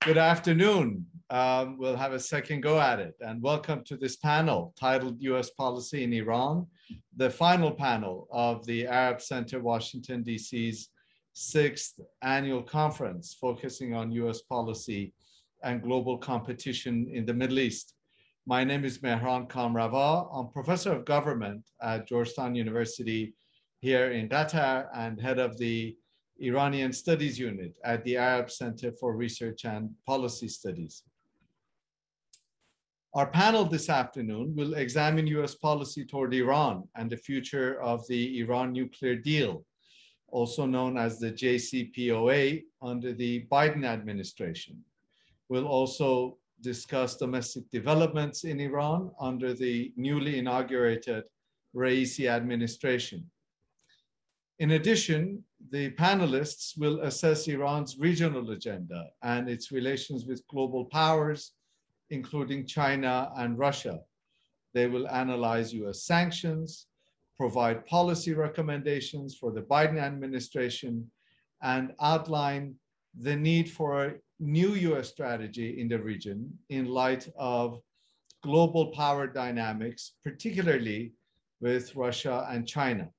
Good afternoon. We'll have a second go at it. And welcome to this panel titled U.S. Policy in Iran, the final panel of the Arab Center, Washington, D.C.'s 6th annual conference focusing on U.S. policy and global competition in the Middle East. My name is Mehran Kamrava. I'm professor of government at Georgetown University here in Qatar and head of the Iranian Studies Unit at the Arab Center for Research and Policy Studies. Our panel this afternoon will examine U.S. policy toward Iran and the future of the Iran nuclear deal, also known as the JCPOA under the Biden administration. We'll also discuss domestic developments in Iran under the newly inaugurated Raisi administration. In addition, the panelists will assess Iran's regional agenda and its relations with global powers, including China and Russia. They will analyze US sanctions, provide policy recommendations for the Biden administration, and outline the need for a new US strategy in the region in light of global power dynamics, particularly with Russia and China.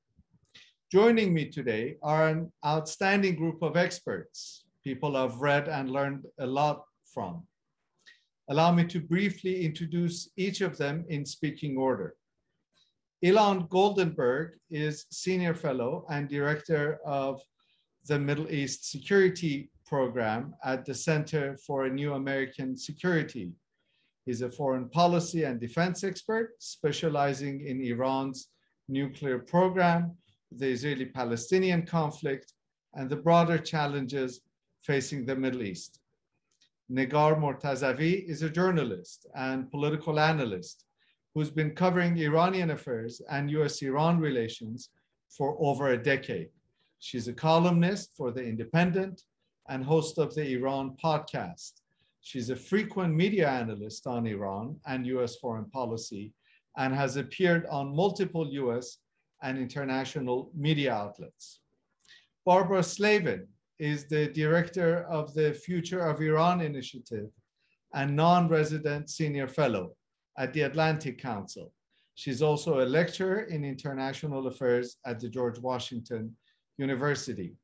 Joining me today are an outstanding group of experts, people I've read and learned a lot from. Allow me to briefly introduce each of them in speaking order. Ilan Goldenberg is Senior Fellow and Director of the Middle East Security Program at the Center for a New American Security. He's a foreign policy and defense expert specializing in Iran's nuclear program, the Israeli-Palestinian conflict, and the broader challenges facing the Middle East. Negar Mortazavi is a journalist and political analyst who's been covering Iranian affairs and US-Iran relations for over a decade. She's a columnist for The Independent and host of the Iran podcast. She's a frequent media analyst on Iran and US foreign policy and has appeared on multiple US and international media outlets. Barbara Slavin is the director of the Future of Iran Initiative and non-resident senior fellow at the Atlantic Council. She's also a lecturer in international affairs at the George Washington University.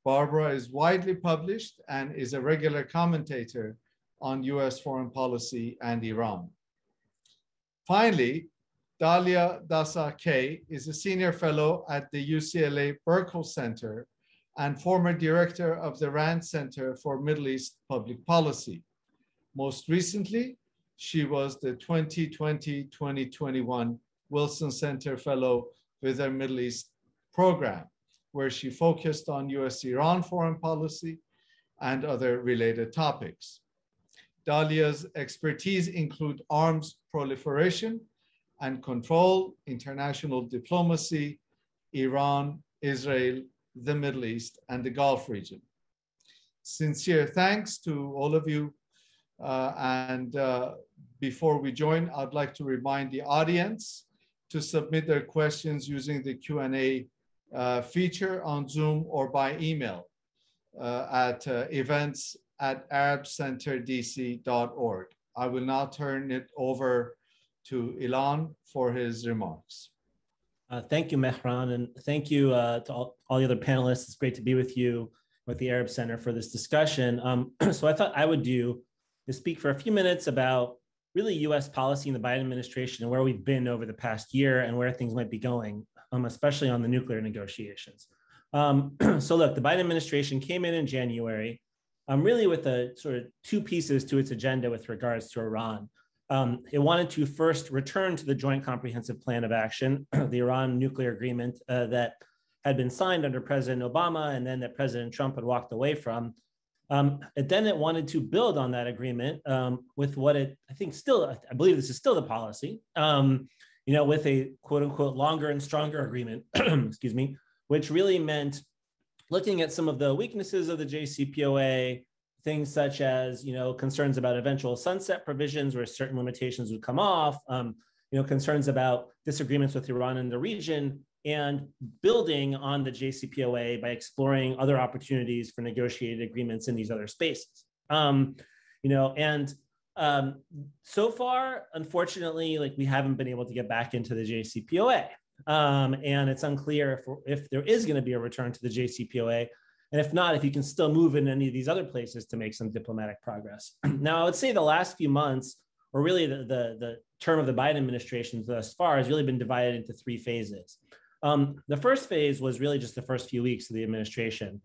Barbara is widely published and is a regular commentator on US foreign policy and Iran. Finally, Dalia Dassa Kaye is a senior fellow at the UCLA Berkeley Center and former director of the Rand Center for Middle East Public Policy. Most recently, she was the 2020-2021 Wilson Center Fellow with their Middle East program, where she focused on US-Iran foreign policy and other related topics. Dalia's expertise include arms proliferation and control, international diplomacy, Iran, Israel, the Middle East, and the Gulf region. Sincere thanks to all of you. Before we join, I'd like to remind the audience to submit their questions using the Q&A feature on Zoom or by email at events@arabcenterdc.org. I will now turn it over to Ilan for his remarks. Thank you, Mehran, and thank you to all the other panelists. It's great to be with you with the Arab Center for this discussion. So I thought I would speak for a few minutes about really US policy in the Biden administration and where we've been over the past year and where things might be going, especially on the nuclear negotiations. So look, the Biden administration came in January, really with a sort of two pieces to its agenda with regards to Iran. It wanted to first return to the Joint Comprehensive Plan of Action, the Iran nuclear agreement that had been signed under President Obama and then that President Trump had walked away from. Then it wanted to build on that agreement with what I believe this is still the policy, with a quote unquote longer and stronger agreement, excuse me, which really meant looking at some of the weaknesses of the JCPOA, things such as, concerns about eventual sunset provisions where certain limitations would come off, concerns about disagreements with Iran in the region, and building on the JCPOA by exploring other opportunities for negotiated agreements in these other spaces. And so far, unfortunately, like we haven't been able to get back into the JCPOA. And it's unclear if there is going to be a return to the JCPOA. And if not, if you can still move in any of these other places to make some diplomatic progress. Now, I would say the last few months, or really the term of the Biden administration thus far, has really been divided into three phases. The first phase was really just the first few weeks of the administration,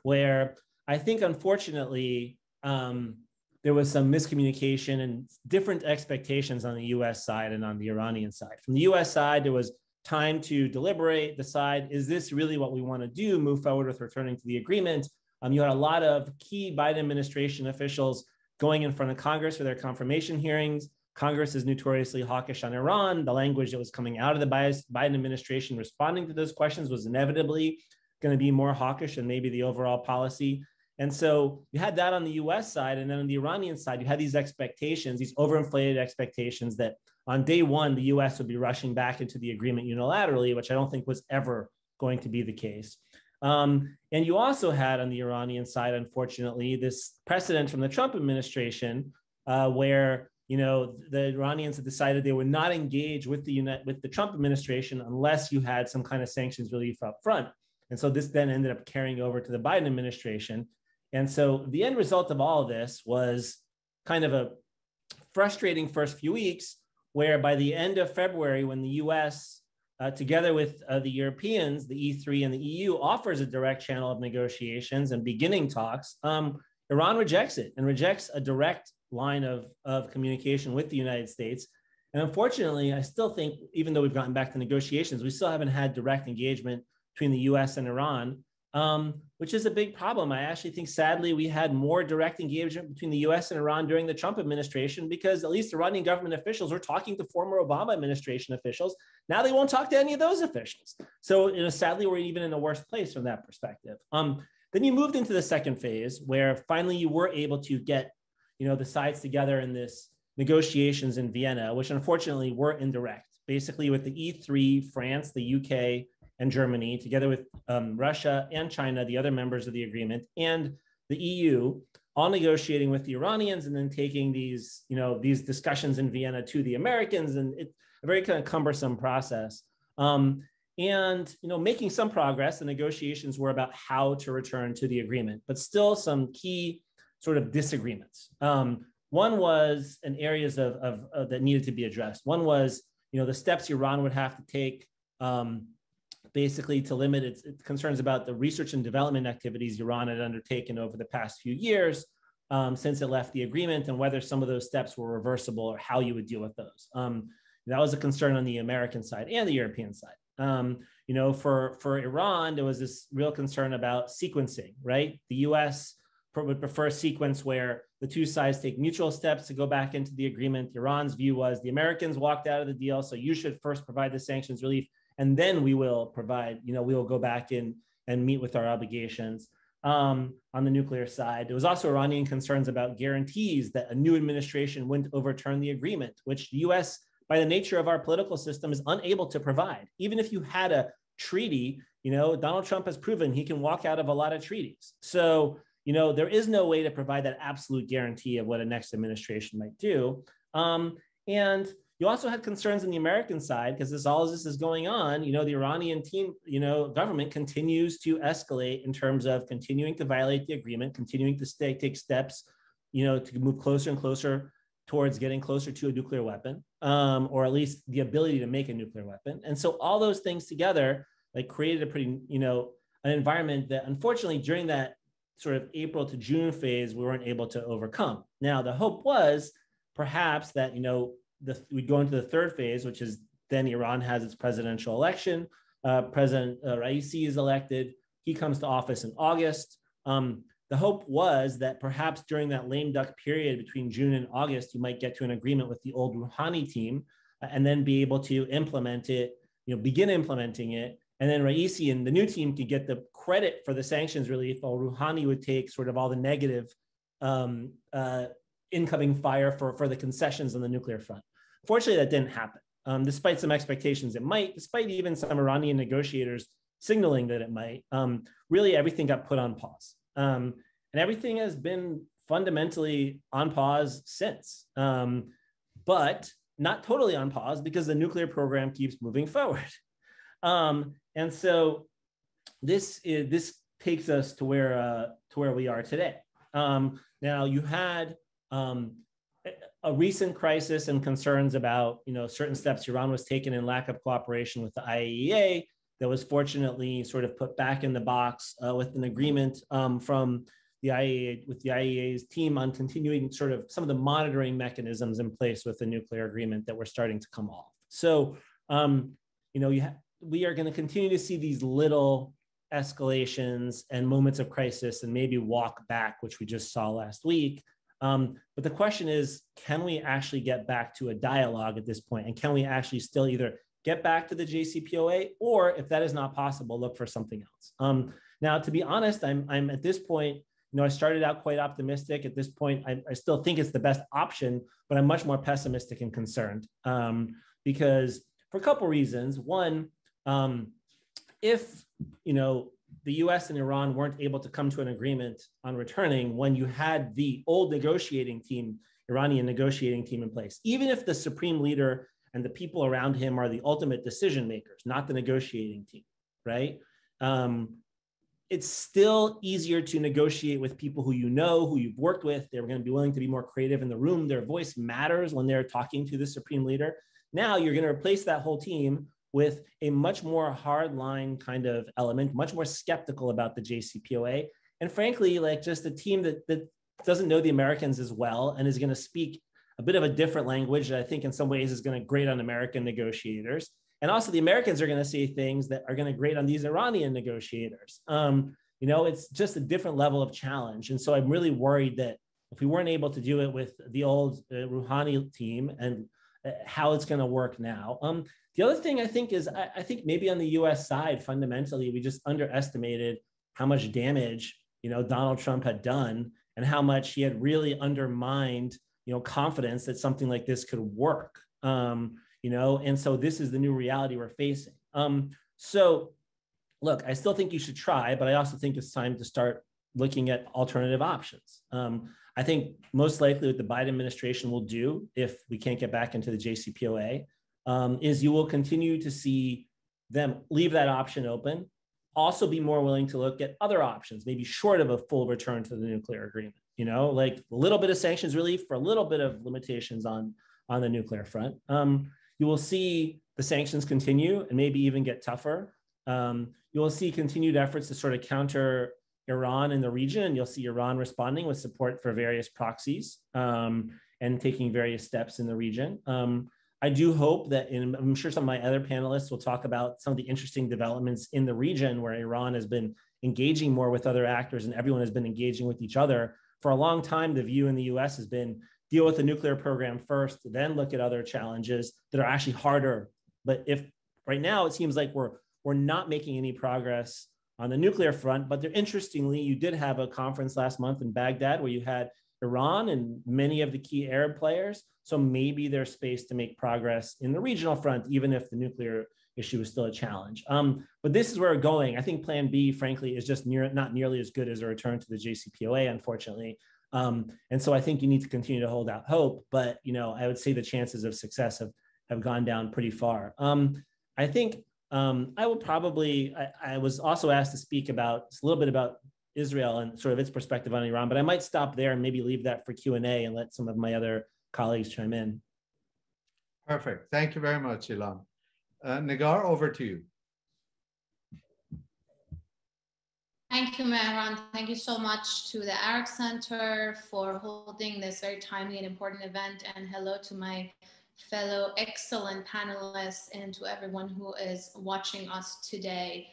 where I think, unfortunately, there was some miscommunication and different expectations on the US side and on the Iranian side. From the US side, there was time to deliberate, decide, is this really what we want to do, move forward with returning to the agreement? You had a lot of key Biden administration officials going in front of Congress for their confirmation hearings. Congress is notoriously hawkish on Iran. The language that was coming out of the Biden administration responding to those questions was inevitably going to be more hawkish than maybe the overall policy. And so you had that on the US side. And then on the Iranian side, you had these expectations, these overinflated expectations that on day one, the US would be rushing back into the agreement unilaterally, which I don't think was ever going to be the case. And you also had on the Iranian side, unfortunately, this precedent from the Trump administration where the Iranians had decided they would not engage with the Trump administration unless you had some kind of sanctions relief up front. And so this then ended up carrying over to the Biden administration. And so the end result of all of this was kind of a frustrating first few weeks, where by the end of February, when the US, together with the Europeans, the E3 and the EU, offers a direct channel of negotiations and beginning talks, Iran rejects it and rejects a direct line of communication with the United States. And unfortunately, I still think, even though we've gotten back to negotiations, we still haven't had direct engagement between the US and Iran, which is a big problem. I actually think, sadly, we had more direct engagement between the US and Iran during the Trump administration because at least Iranian government officials were talking to former Obama administration officials. Now they won't talk to any of those officials. So sadly, we're even in a worse place from that perspective. Then you moved into the second phase, where finally you were able to get the sides together in this negotiations in Vienna, which unfortunately were indirect, basically with the E3, France, the UK, and Germany, together with Russia and China, the other members of the agreement, and the EU, all negotiating with the Iranians and then taking these discussions in Vienna to the Americans. And it's a very kind of cumbersome process. Making some progress. The negotiations were about how to return to the agreement, but still some key sort of disagreements. One was in areas of that needed to be addressed. One was, the steps Iran would have to take basically to limit its concerns about the research and development activities Iran had undertaken over the past few years since it left the agreement, and whether some of those steps were reversible or how you would deal with those. That was a concern on the American side and the European side. For Iran, there was this real concern about sequencing, right? The US would prefer a sequence where the two sides take mutual steps to go back into the agreement. Iran's view was the Americans walked out of the deal, so you should first provide the sanctions relief, and then we will provide, we will go back in and meet with our obligations. On the nuclear side, there was also Iranian concerns about guarantees that a new administration wouldn't overturn the agreement, which the US, by the nature of our political system, is unable to provide. Even if you had a treaty, Donald Trump has proven he can walk out of a lot of treaties. So, there is no way to provide that absolute guarantee of what a next administration might do. And you also had concerns on the American side, because all of this is going on, the Iranian government continues to escalate in terms of continuing to violate the agreement, continuing to take steps, to move closer and closer towards getting closer to a nuclear weapon, or at least the ability to make a nuclear weapon. And so all those things together, created a pretty, an environment that unfortunately during that sort of April to June phase, we weren't able to overcome. Now, the hope was perhaps that, we'd go into the third phase, which is then Iran has its presidential election. President Raisi is elected. He comes to office in August. The hope was that perhaps during that lame duck period between June and August, you might get to an agreement with the old Rouhani team and then be able to implement it, begin implementing it. And then Raisi and the new team could get the credit for the sanctions relief, while Rouhani would take sort of all the negative incoming fire for the concessions on the nuclear front. Fortunately, that didn't happen, despite some expectations it might, despite even some Iranian negotiators signaling that it might. Really, everything got put on pause. And everything has been fundamentally on pause since, but not totally on pause because the nuclear program keeps moving forward. And so this takes us to where we are today. Now you had a recent crisis and concerns about certain steps Iran was taking in lack of cooperation with the IAEA that was fortunately sort of put back in the box with an agreement from the IAEA, with the IAEA's team on continuing sort of some of the monitoring mechanisms in place with the nuclear agreement that were starting to come off. So, we are going to continue to see these little escalations and moments of crisis and maybe walk back, which we just saw last week. But the question is, can we actually get back to a dialogue at this point? And can we actually still either get back to the JCPOA, or if that is not possible, look for something else? Now, to be honest, I'm at this point, I started out quite optimistic. At this point, I still think it's the best option, but I'm much more pessimistic and concerned because for a couple reasons. One, if the US and Iran weren't able to come to an agreement on returning when you had the old negotiating team, Iranian negotiating team in place, even if the supreme leader and the people around him are the ultimate decision makers, not the negotiating team, right? It's still easier to negotiate with people who who you've worked with. They're going to be willing to be more creative in the room. Their voice matters when they're talking to the supreme leader. Now you're going to replace that whole team with a much more hardline kind of element, much more skeptical about the JCPOA. And frankly, like just a team that doesn't know the Americans as well and is going to speak a bit of a different language that I think in some ways is going to grate on American negotiators. And also the Americans are going to say things that are going to grate on these Iranian negotiators. It's just a different level of challenge. And so I'm really worried that if we weren't able to do it with the old Rouhani team and how it's going to work now. The other thing I think is, I think maybe on the US side, fundamentally, we just underestimated how much damage, Donald Trump had done and how much he had really undermined, confidence that something like this could work. And so this is the new reality we're facing. So look, I still think you should try, but I also think it's time to start looking at alternative options. I think most likely what the Biden administration will do if we can't get back into the JCPOA is you will continue to see them leave that option open, also be more willing to look at other options, maybe short of a full return to the nuclear agreement, like a little bit of sanctions relief for a little bit of limitations on the nuclear front. You will see the sanctions continue and maybe even get tougher. You will see continued efforts to sort of counter Iran in the region, and you'll see Iran responding with support for various proxies and taking various steps in the region. I do hope that, and I'm sure some of my other panelists will talk about some of the interesting developments in the region where Iran has been engaging more with other actors and everyone has been engaging with each other. For a long time, the view in the US has been deal with the nuclear program first, then look at other challenges that are actually harder. But if right now it seems like we're not making any progress on the nuclear front, but interestingly, you did have a conference last month in Baghdad where you had Iran and many of the key Arab players. So maybe there's space to make progress in the regional front, even if the nuclear issue is still a challenge. But this is where we're going. I think plan B, frankly, is just not nearly as good as a return to the JCPOA, unfortunately. And so I think you need to continue to hold out hope, but I would say the chances of success have gone down pretty far. I think I will probably, I was also asked to speak about a little bit about Israel and sort of its perspective on Iran, but I might stop there and maybe leave that for Q&A and let some of my other colleagues chime in. Perfect. Thank you very much, Ilan. Negar, over to you. Thank you, Mehran. Thank you so much to the Arab Center for holding this very timely and important event. And hello to my fellow excellent panelists and to everyone who is watching us today.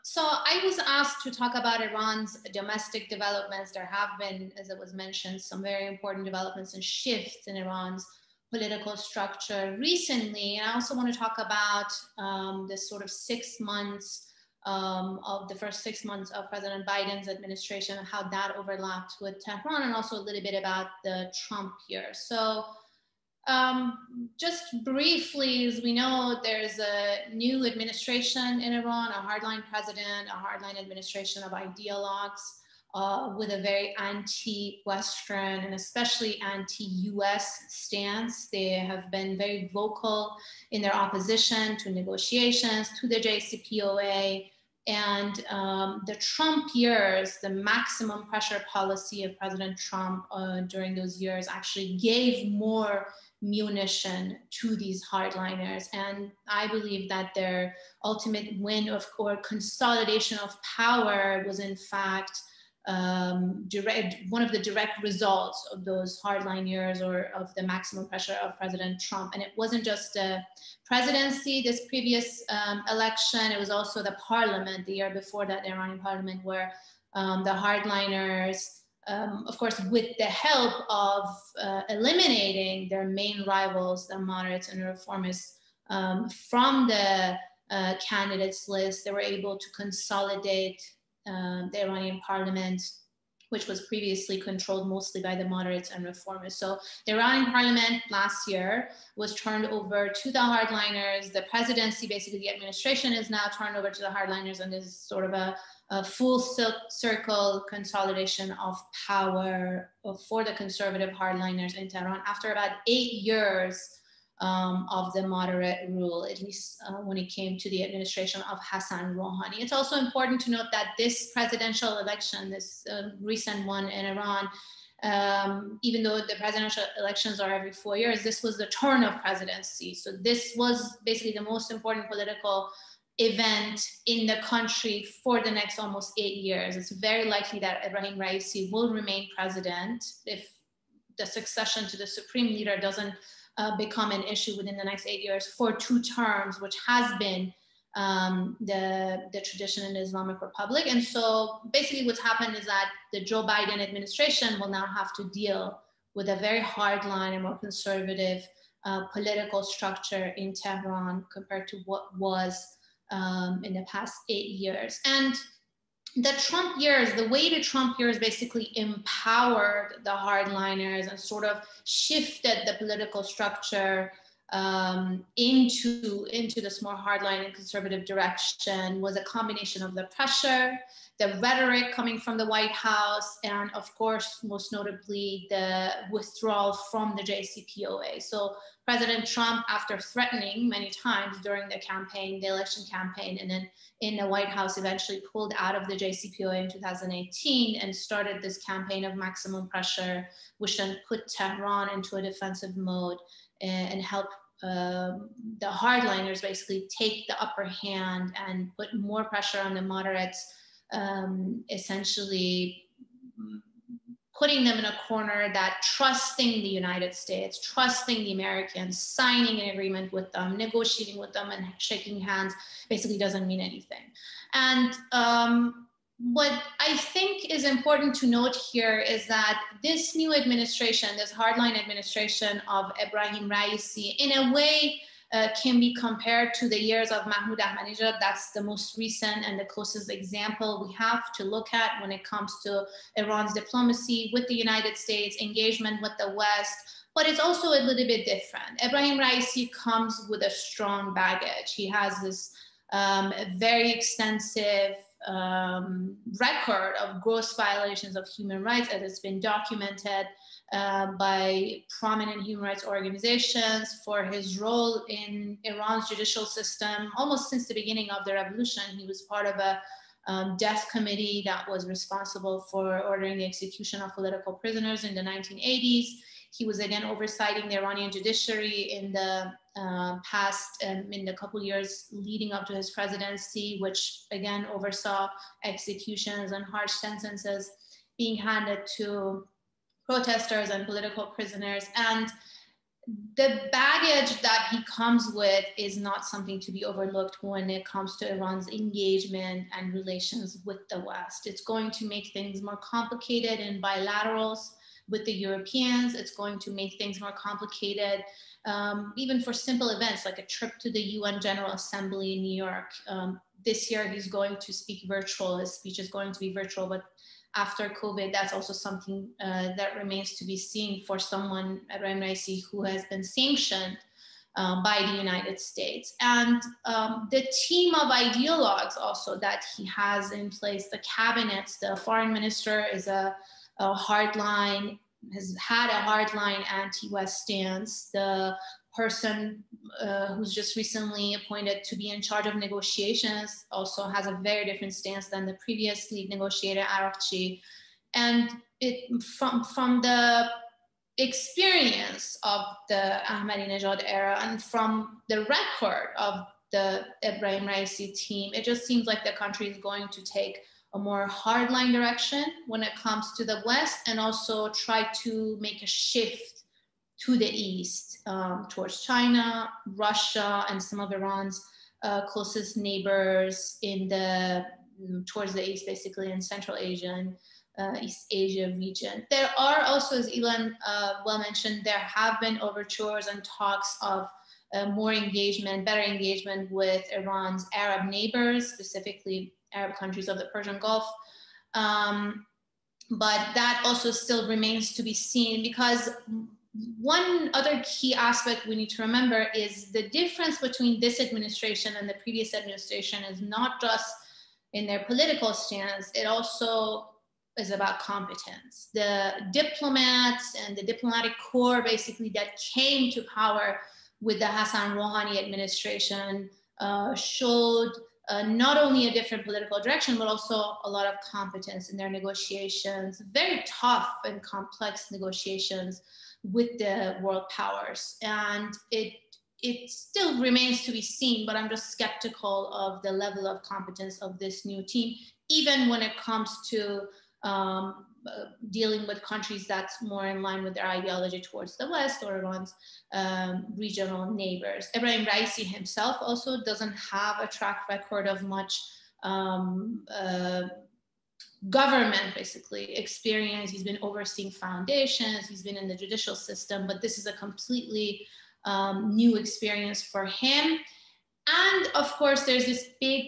So I was asked to talk about Iran's domestic developments. There have been, as it was mentioned, some very important developments and shifts in Iran's political structure recently. And I also want to talk about this sort of 6 months of the first 6 months of President Biden's administration, how that overlapped with Tehran, and also a little bit about the Trump year. So just briefly, as we know, there's a new administration in Iran, a hardline president, a hardline administration of ideologues. with a very anti-Western and especially anti-US stance. They have been very vocal in their opposition to negotiations, to the JCPOA, and the Trump years, the maximum pressure policy of President Trump during those years actually gave more munition to these hardliners. And I believe that their ultimate win or consolidation of power was in fact one of the direct results of those hardline years or of the maximum pressure of President Trump. And it wasn't just the presidency, this previous election, it was also the parliament, the year before that, the Iranian parliament, where the hardliners, of course, with the help of eliminating their main rivals, the moderates and reformists, from the candidates list, they were able to consolidate the Iranian parliament, which was previously controlled mostly by the moderates and reformists. So the Iranian parliament last year was turned over to the hardliners. The presidency, basically the administration, is now turned over to the hardliners, and is sort of a full circle consolidation of power for the conservative hardliners in Tehran after about 8 years of the moderate rule, at least when it came to the administration of Rouhani. It's also important to note that this presidential election, this recent one in Iran, even though the presidential elections are every 4 years, this was the turn of presidency. So this was basically the most important political event in the country for the next almost 8 years. It's very likely that Ibrahim Raisi will remain president if the succession to the supreme leader doesn't become an issue within the next 8 years for 2 terms, which has been the tradition in the Islamic Republic. And so basically what's happened is that the Joe Biden administration will now have to deal with a very hardline and more conservative political structure in Tehran compared to what was in the past 8 years. And the Trump years, the way the Trump years basically empowered the hardliners and sort of shifted the political structure into this more hardline and conservative direction was a combination of the pressure, the rhetoric coming from the White House, and of course, most notably, the withdrawal from the JCPOA. So President Trump, after threatening many times during the campaign, the election campaign, and then in the White House eventually pulled out of the JCPOA in 2018 and started this campaign of maximum pressure, which then put Tehran into a defensive mode and helped the hardliners basically take the upper hand and put more pressure on the moderates, essentially putting them in a corner that trusting the United States, trusting the Americans, signing an agreement with them, negotiating with them and shaking hands basically doesn't mean anything. And what I think is important to note here is that this new administration, this hardline administration of Ebrahim Raisi, in a way can be compared to the years of Mahmoud Ahmadinejad. That's the most recent and the closest example we have to look at when it comes to Iran's diplomacy with the United States, engagement with the West, but it's also a little bit different. Ebrahim Raisi comes with a strong baggage. He has this very extensive record of gross violations of human rights that has been documented by prominent human rights organizations, for his role in Iran's judicial system. Almost since the beginning of the revolution, he was part of a death committee that was responsible for ordering the execution of political prisoners in the 1980s. He was again oversighting the Iranian judiciary in the past, in the couple years leading up to his presidency, which again oversaw executions and harsh sentences being handed to protesters and political prisoners. And the baggage that he comes with is not something to be overlooked when it comes to Iran's engagement and relations with the West. It's going to make things more complicated in bilaterals with the Europeans. It's going to make things more complicated, even for simple events like a trip to the UN General Assembly in New York. This year, he's going to speak virtual. His speech is going to be virtual, but after COVID, that's also something that remains to be seen for someone, Ibrahim Raisi, who has been sanctioned by the United States. And the team of ideologues also that he has in place, the cabinets, the foreign minister is a hardline, has had a hardline anti-West stance. The person who's just recently appointed to be in charge of negotiations also has a very different stance than the previous lead negotiator, Arakchi. And from the experience of the Ahmadinejad era and from the record of the Ebrahim Raisi team, it just seems like the country is going to take a more hardline direction when it comes to the West, and also try to make a shift to the East, towards China, Russia, and some of Iran's closest neighbors towards the East, basically in Central Asia and East Asia region. There are also, as Ilan well mentioned, there have been overtures and talks of more engagement, better engagement with Iran's Arab neighbors, specifically Arab countries of the Persian Gulf. But that also still remains to be seen, because one other key aspect we need to remember is the difference between this administration and the previous administration is not just in their political stance, it also is about competence. The diplomats and the diplomatic corps basically that came to power with the Hassan Rouhani administration showed not only a different political direction, but also a lot of competence in their negotiations, very tough and complex negotiations with the world powers. And it still remains to be seen, but I'm just skeptical of the level of competence of this new team, even when it comes to dealing with countries that's more in line with their ideology towards the West or Iran's regional neighbors. Ebrahim Raisi himself also doesn't have a track record of much government, basically, experience. He's been overseeing foundations, he's been in the judicial system, but this is a completely new experience for him. And of course, there's this big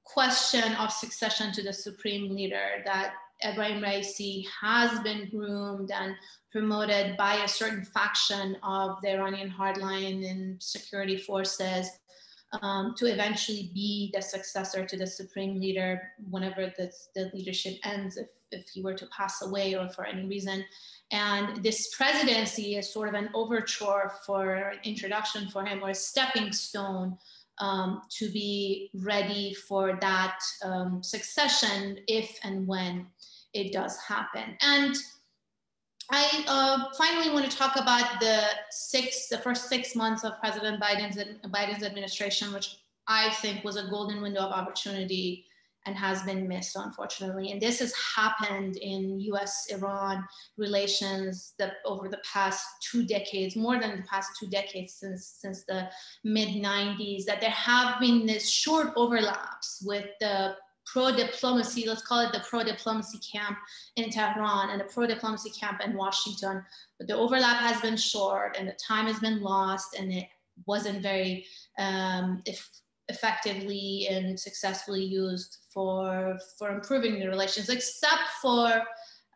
question of succession to the supreme leader, that Ebrahim Raisi has been groomed and promoted by a certain faction of the Iranian hardline and security forces to eventually be the successor to the supreme leader whenever the leadership ends, if he were to pass away or for any reason. And this presidency is sort of an overture for introduction for him, or a stepping stone to be ready for that succession if and when it does happen. And I finally want to talk about the first 6 months of President Biden's administration, which I think was a golden window of opportunity and has been missed, unfortunately. And this has happened in US-Iran relations over the past 2 decades, more than the past 2 decades since the mid-90s, that there have been these short overlaps with the pro-diplomacy, let's call it the pro-diplomacy camp in Tehran and the pro-diplomacy camp in Washington. But the overlap has been short and the time has been lost, and it wasn't very effectively and successfully used for improving the relations, except for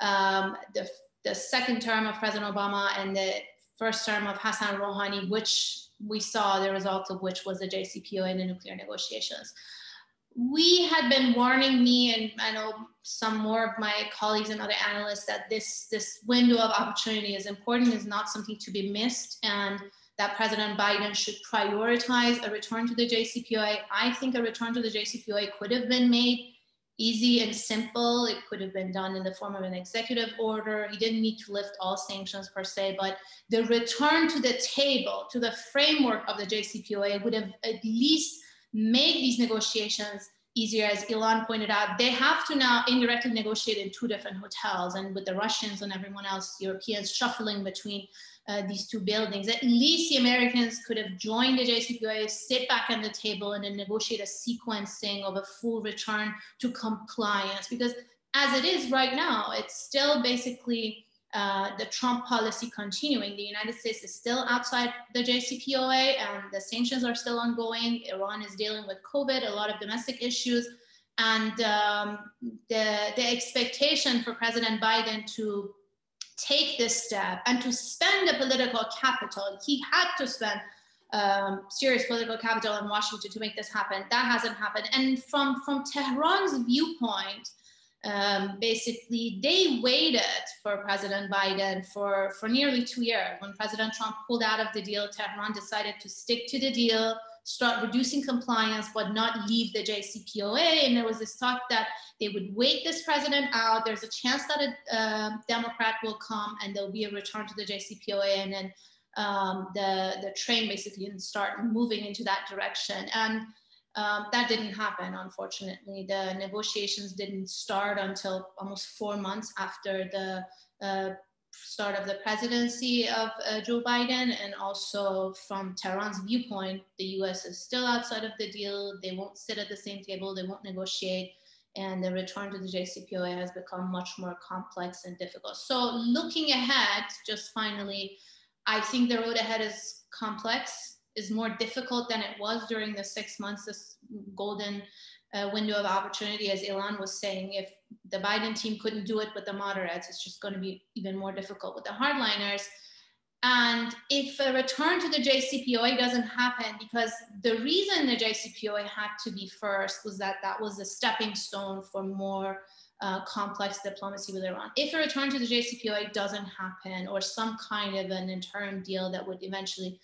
the second term of President Obama and the first term of Hassan Rouhani, which we saw the result of which was the JCPOA and the nuclear negotiations. We had been warning me, and I know some more of my colleagues and other analysts, that this window of opportunity is important, is not something to be missed, and that President Biden should prioritize a return to the JCPOA. I think a return to the JCPOA could have been made easy and simple. It could have been done in the form of an executive order. He didn't need to lift all sanctions per se, but the return to the table, to the framework of the JCPOA would have at least make these negotiations easier. As Ilan pointed out, they have to now indirectly negotiate in 2 different hotels, and with the Russians and everyone else, Europeans, shuffling between these 2 buildings. At least the Americans could have joined the JCPOA, sit back at the table, and then negotiate a sequencing of a full return to compliance. Because as it is right now, it's still basically the Trump policy continuing. The United States is still outside the JCPOA and the sanctions are still ongoing. Iran is dealing with COVID, a lot of domestic issues. And the expectation for President Biden to take this step and to spend the political capital, he had to spend serious political capital in Washington to make this happen. That hasn't happened. And from Tehran's viewpoint, basically they waited for President Biden for nearly 2 years. When President Trump pulled out of the deal, Tehran decided to stick to the deal, start reducing compliance, but not leave the JCPOA. And there was this talk that they would wait this president out. There's a chance that a Democrat will come and there'll be a return to the JCPOA, and then the train basically didn't start moving into that direction. And that didn't happen, unfortunately. The negotiations didn't start until almost 4 months after the start of the presidency of Joe Biden. And also from Tehran's viewpoint, the US is still outside of the deal. They won't sit at the same table, they won't negotiate. And the return to the JCPOA has become much more complex and difficult. So looking ahead, just finally, I think the road ahead is complex, is more difficult than it was during the 6 months, this golden window of opportunity. As Ilan was saying, if the Biden team couldn't do it with the moderates, it's just going to be even more difficult with the hardliners. And if a return to the JCPOA doesn't happen, because the reason the JCPOA had to be first was that that was a stepping stone for more complex diplomacy with Iran. If a return to the JCPOA doesn't happen, or some kind of an interim deal that would eventually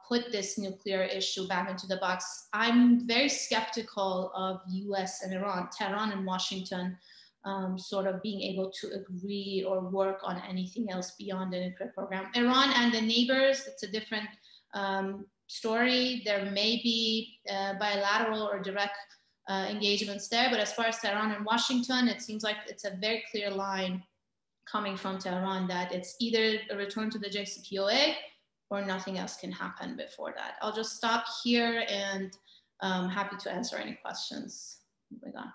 put this nuclear issue back into the box, I'm very skeptical of US and Iran, Tehran and Washington, sort of being able to agree or work on anything else beyond the nuclear program. Iran and the neighbors, it's a different story. There may be bilateral or direct engagements there, but as far as Tehran and Washington, it seems like it's a very clear line coming from Tehran that it's either a return to the JCPOA or nothing else can happen before that. I'll just stop here, and I'm happy to answer any questions. Moving on.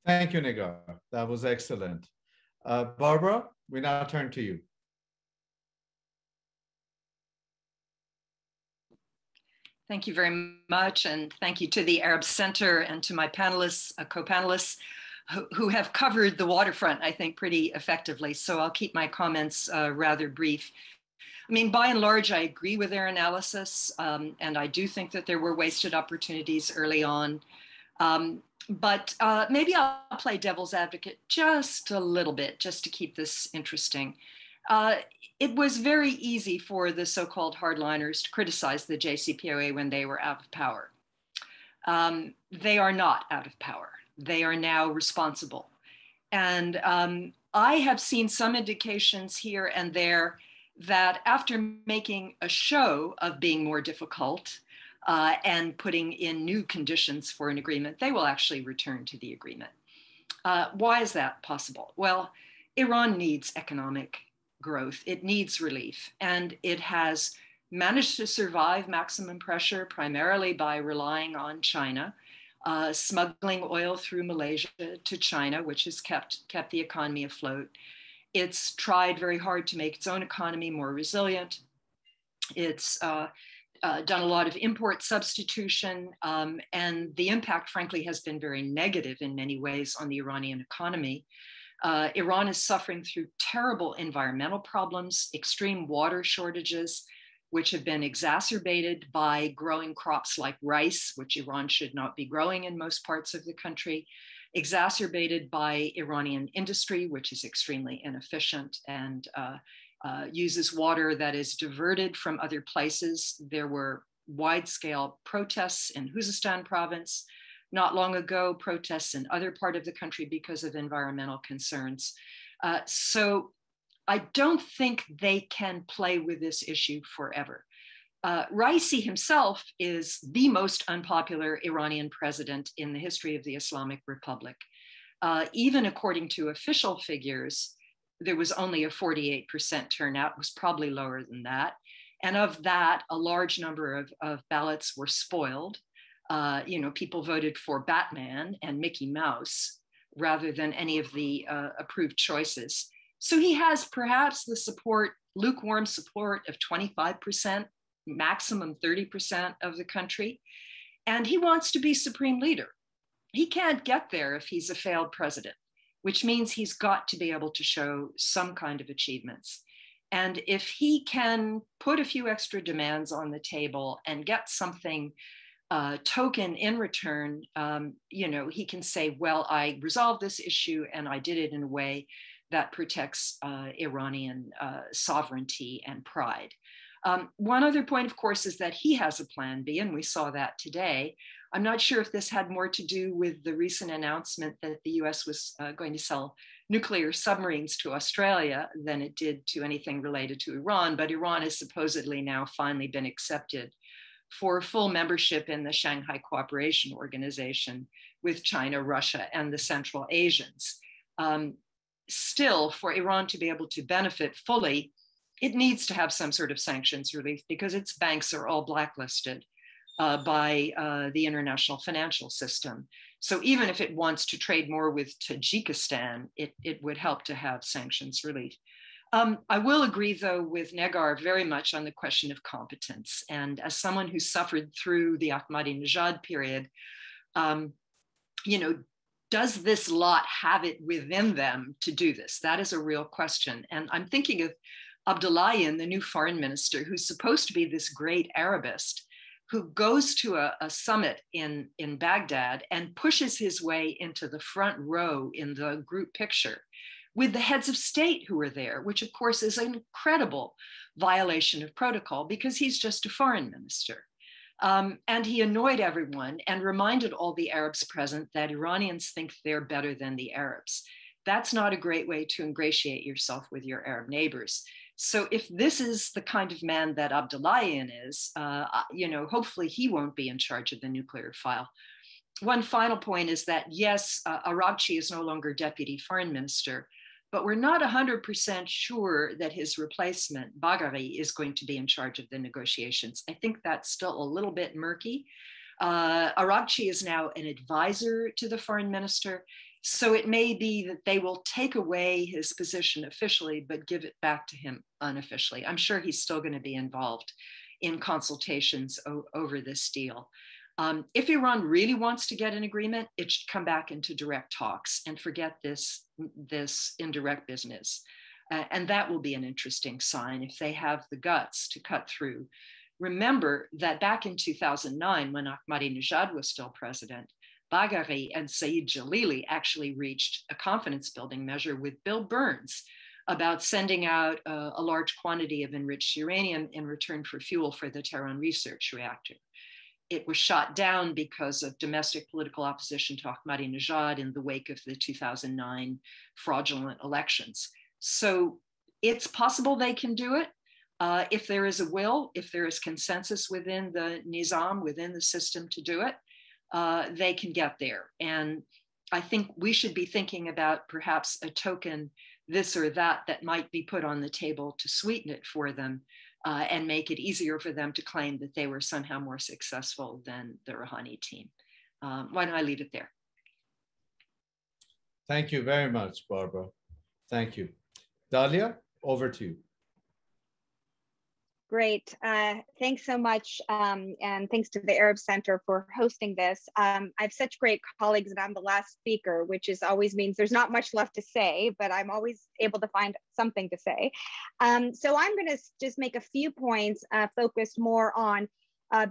Thank you, Negar. That was excellent. Barbara, we now turn to you. Thank you very much, and thank you to the Arab Center and to my panelists, co-panelists, who have covered the waterfront, I think, pretty effectively. So I'll keep my comments rather brief. I mean, by and large, I agree with their analysis, and I do think that there were wasted opportunities early on. But maybe I'll play devil's advocate just a little bit, just to keep this interesting. It was very easy for the so-called hardliners to criticize the JCPOA when they were out of power. They are not out of power. They are now responsible. And I have seen some indications here and there that after making a show of being more difficult and putting in new conditions for an agreement, they will actually return to the agreement. Why is that possible? Well, Iran needs economic growth. It needs relief, and it has managed to survive maximum pressure primarily by relying on China, smuggling oil through Malaysia to China, which has kept the economy afloat. It's tried very hard to make its own economy more resilient. It's done a lot of import substitution, and the impact, frankly, has been very negative in many ways on the Iranian economy. Iran is suffering through terrible environmental problems, extreme water shortages, which have been exacerbated by growing crops like rice, which Iran should not be growing in most parts of the country, exacerbated by Iranian industry, which is extremely inefficient and uses water that is diverted from other places. There were wide-scale protests in Khuzestan province not long ago, protests in other part of the country because of environmental concerns. So I don't think they can play with this issue forever. Raisi himself is the most unpopular Iranian president in the history of the Islamic Republic. Even according to official figures, there was only a 48% turnout, was probably lower than that. And of that, a large number of ballots were spoiled. People voted for Batman and Mickey Mouse rather than any of the approved choices. So he has perhaps the support, lukewarm support of 25%, maximum 30% of the country. And he wants to be supreme leader. He can't get there if he's a failed president, which means he's got to be able to show some kind of achievements. And if he can put a few extra demands on the table and get something token in return, he can say, well, I resolved this issue and I did it in a way that protects Iranian sovereignty and pride. One other point, of course, is that he has a plan B, and we saw that today. I'm not sure if this had more to do with the recent announcement that the US was going to sell nuclear submarines to Australia than it did to anything related to Iran, but Iran has supposedly now finally been accepted for full membership in the Shanghai Cooperation Organization with China, Russia, and the Central Asians. Still, for Iran to be able to benefit fully, it needs to have some sort of sanctions relief because its banks are all blacklisted by the international financial system. So even if it wants to trade more with Tajikistan, it would help to have sanctions relief. I will agree, though, with Negar very much on the question of competence. And as someone who suffered through the Ahmadinejad period, does this lot have it within them to do this? That is a real question. And I'm thinking of Abdullahian, the new foreign minister, who's supposed to be this great Arabist, who goes to a summit in Baghdad and pushes his way into the front row in the group picture with the heads of state who are there, which of course is an incredible violation of protocol because he's just a foreign minister. And he annoyed everyone and reminded all the Arabs present that Iranians think they're better than the Arabs. That's not a great way to ingratiate yourself with your Arab neighbors. So if this is the kind of man that Abdullahian is, hopefully he won't be in charge of the nuclear file. One final point is that, yes, Arabchi is no longer deputy foreign minister, but we're not 100% sure that his replacement, Bagheri, is going to be in charge of the negotiations. I think that's still a little bit murky. Arabchi is now an advisor to the foreign minister, so it may be that they will take away his position officially, but give it back to him unofficially. I'm sure he's still going to be involved in consultations over this deal. If Iran really wants to get an agreement, it should come back into direct talks and forget this indirect business. And that will be an interesting sign if they have the guts to cut through. Remember that back in 2009, when Ahmadinejad was still president, Bagheri and Saeed Jalili actually reached a confidence building measure with Bill Burns about sending out a large quantity of enriched uranium in return for fuel for the Tehran research reactor. It was shot down because of domestic political opposition to Ahmadinejad in the wake of the 2009 fraudulent elections. So it's possible they can do it. If there is a will, if there is consensus within the Nizam, within the system to do it, they can get there. And I think we should be thinking about perhaps a token, this or that might be put on the table to sweeten it for them. And make it easier for them to claim that they were somehow more successful than the Rouhani team. Why don't I leave it there? Thank you very much, Barbara. Thank you. Dalia, over to you. Great. Thanks so much. And thanks to the Arab Center for hosting this. I have such great colleagues and I'm the last speaker, which always means there's not much left to say, but I'm always able to find something to say. So I'm going to just make a few points focused more on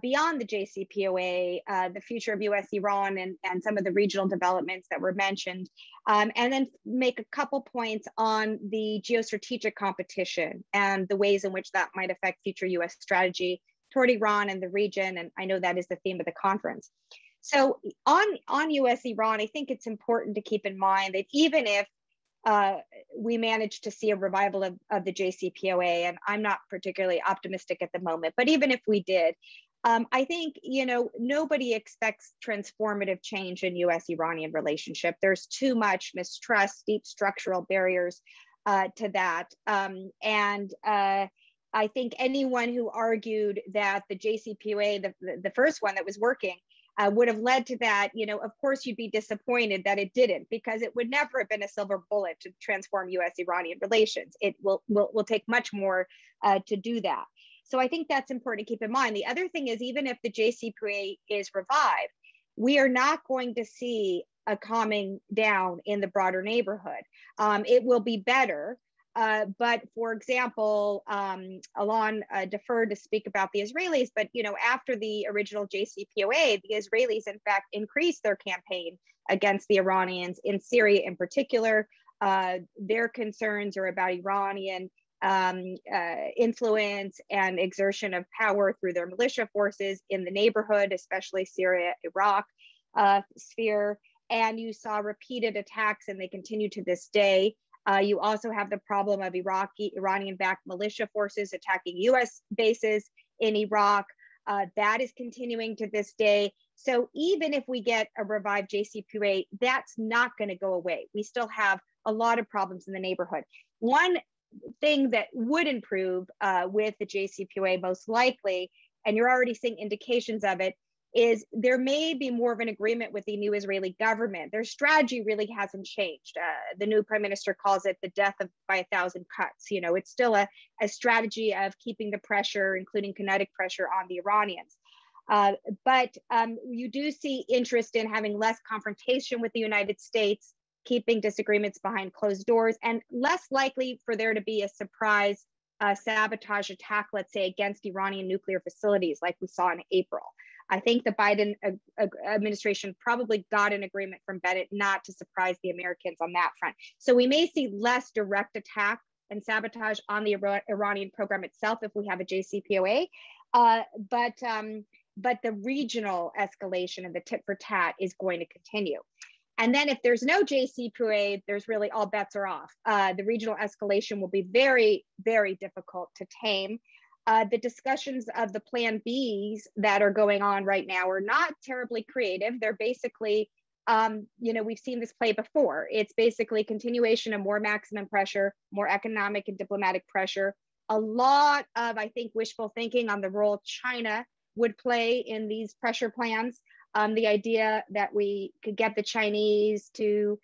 beyond the JCPOA, the future of US Iran and some of the regional developments that were mentioned, and then make a couple points on the geostrategic competition and the ways in which that might affect future US strategy toward Iran and the region. And I know that is the theme of the conference. So on US Iran, I think it's important to keep in mind that even if we managed to see a revival of the JCPOA, and I'm not particularly optimistic at the moment, but even if we did, I think, nobody expects transformative change in US-Iranian relationship. There's too much mistrust, deep structural barriers to that. I think anyone who argued that the JCPOA, the first one that was working, would have led to that, of course you'd be disappointed that it didn't, because it would never have been a silver bullet to transform US-Iranian relations. It will take much more to do that. So I think that's important to keep in mind. The other thing is, even if the JCPOA is revived, we are not going to see a calming down in the broader neighborhood. It will be better, But for example, Ilan deferred to speak about the Israelis, but after the original JCPOA, the Israelis in fact increased their campaign against the Iranians in Syria in particular. Their concerns are about Iranian influence and exertion of power through their militia forces in the neighborhood, especially Syria, Iraq sphere. And you saw repeated attacks, and they continue to this day. You also have the problem of Iranian-backed militia forces attacking US bases in Iraq. That is continuing to this day. So even if we get a revived JCPOA, that's not going to go away. We still have a lot of problems in the neighborhood. One thing that would improve with the JCPOA most likely, and you're already seeing indications of it, is there may be more of an agreement with the new Israeli government. Their strategy really hasn't changed. The new prime minister calls it the death by 1,000 cuts. It's still a strategy of keeping the pressure, including kinetic pressure, on the Iranians. But you do see interest in having less confrontation with the United States, keeping disagreements behind closed doors, and less likely for there to be a surprise sabotage attack, let's say, against Iranian nuclear facilities like we saw in April. I think the Biden administration probably got an agreement from Bennett not to surprise the Americans on that front. So we may see less direct attack and sabotage on the Iranian program itself if we have a JCPOA, but the regional escalation and the tit for tat is going to continue. And then if there's no JCPOA, there's really all bets are off. The regional escalation will be very, very difficult to tame. The discussions of the Plan Bs that are going on right now are not terribly creative. They're basically, we've seen this play before. It's basically continuation of more maximum pressure, more economic and diplomatic pressure. A lot of, I think, wishful thinking on the role China would play in these pressure plans. The idea that we could get the Chinese to,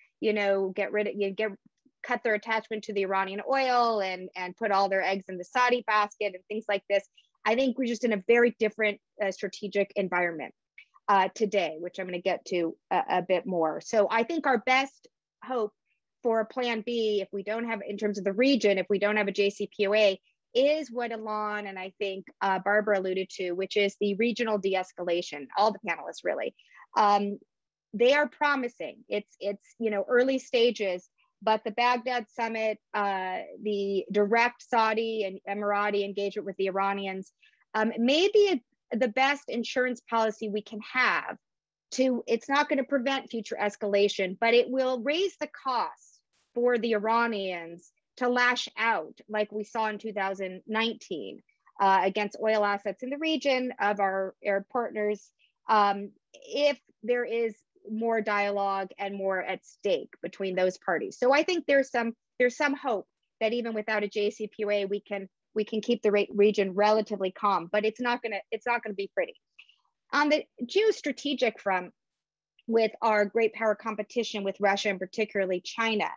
cut their attachment to the Iranian oil and put all their eggs in the Saudi basket and things like this. I think we're just in a very different strategic environment today, which I'm going to get to a bit more. So I think our best hope for a Plan B, if we don't have, in terms of the region, if we don't have a JCPOA, is what Ilan and I think Barbara alluded to, which is the regional de-escalation. All the panelists really, they are promising. It's early stages. But the Baghdad summit, the direct Saudi and Emirati engagement with the Iranians may be the best insurance policy we can have it's not going to prevent future escalation, but it will raise the costs for the Iranians to lash out like we saw in 2019 against oil assets in the region of our Arab partners if there is more dialogue and more at stake between those parties. So I think there's some hope that even without a JCPOA, we can keep the region relatively calm, but it's not gonna be pretty. On the geostrategic front, with our great power competition with Russia and particularly China,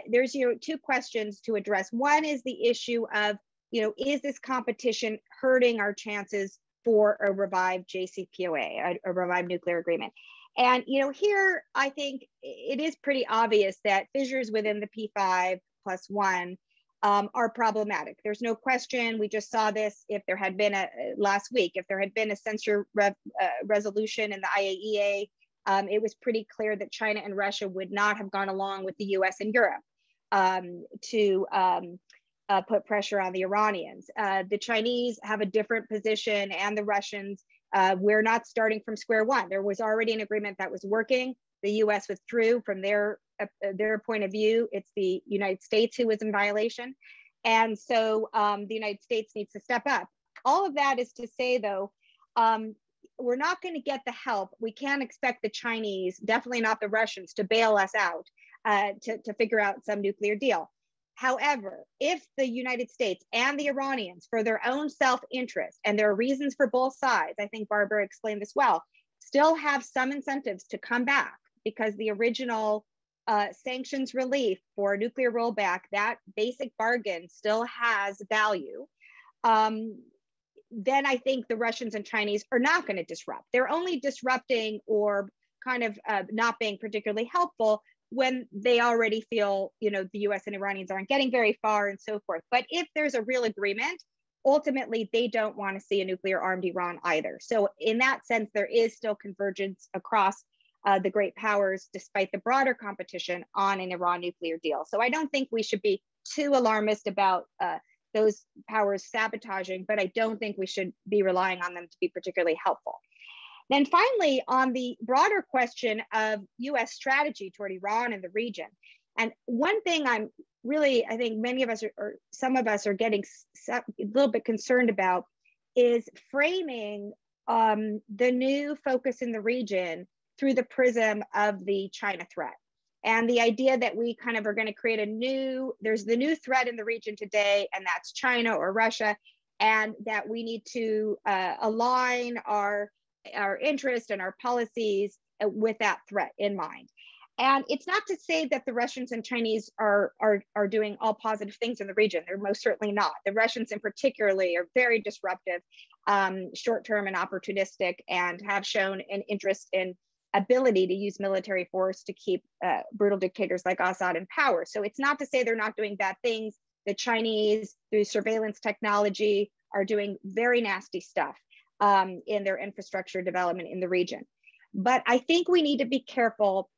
there's two questions to address. One is the issue of is this competition hurting our chances for a revived JCPOA, a revived nuclear agreement? And here, I think it is pretty obvious that fissures within the P5+1 are problematic. There's no question. We just saw this. If there had been last week, if there had been a censure resolution in the IAEA, it was pretty clear that China and Russia would not have gone along with the US and Europe to put pressure on the Iranians. The Chinese have a different position, and the Russians. We're not starting from square one. There was already an agreement that was working. The US withdrew from their point of view. It's the United States who was in violation. And so the United States needs to step up. All of that is to say, though, we're not going to get the help. We can't expect the Chinese, definitely not the Russians, to bail us out to figure out some nuclear deal. However, if the United States and the Iranians, for their own self-interest, and there are reasons for both sides, I think Barbara explained this well, still have some incentives to come back because the original sanctions relief for nuclear rollback, that basic bargain still has value, then I think the Russians and Chinese are not going to disrupt. They're only disrupting or kind of not being particularly helpful when they already feel, the US and Iranians aren't getting very far and so forth. But if there's a real agreement, ultimately, they don't want to see a nuclear armed Iran either. So in that sense, there is still convergence across the great powers, despite the broader competition on an Iran nuclear deal. So I don't think we should be too alarmist about those powers sabotaging, but I don't think we should be relying on them to be particularly helpful. Then finally, on the broader question of US strategy toward Iran and the region, and one thing I think many of us or some of us are getting a little bit concerned about is framing the new focus in the region through the prism of the China threat. And the idea that we kind of are going to create there's the new threat in the region today, and that's China or Russia, and that we need to align our interest and our policies with that threat in mind. And it's not to say that the Russians and Chinese are doing all positive things in the region. They're most certainly not. The Russians in particularly are very disruptive, short-term and opportunistic, and have shown an interest in ability to use military force to keep brutal dictators like Assad in power. So it's not to say they're not doing bad things. The Chinese, through surveillance technology, are doing very nasty stuff in their infrastructure development in the region. But I think we need to be careful.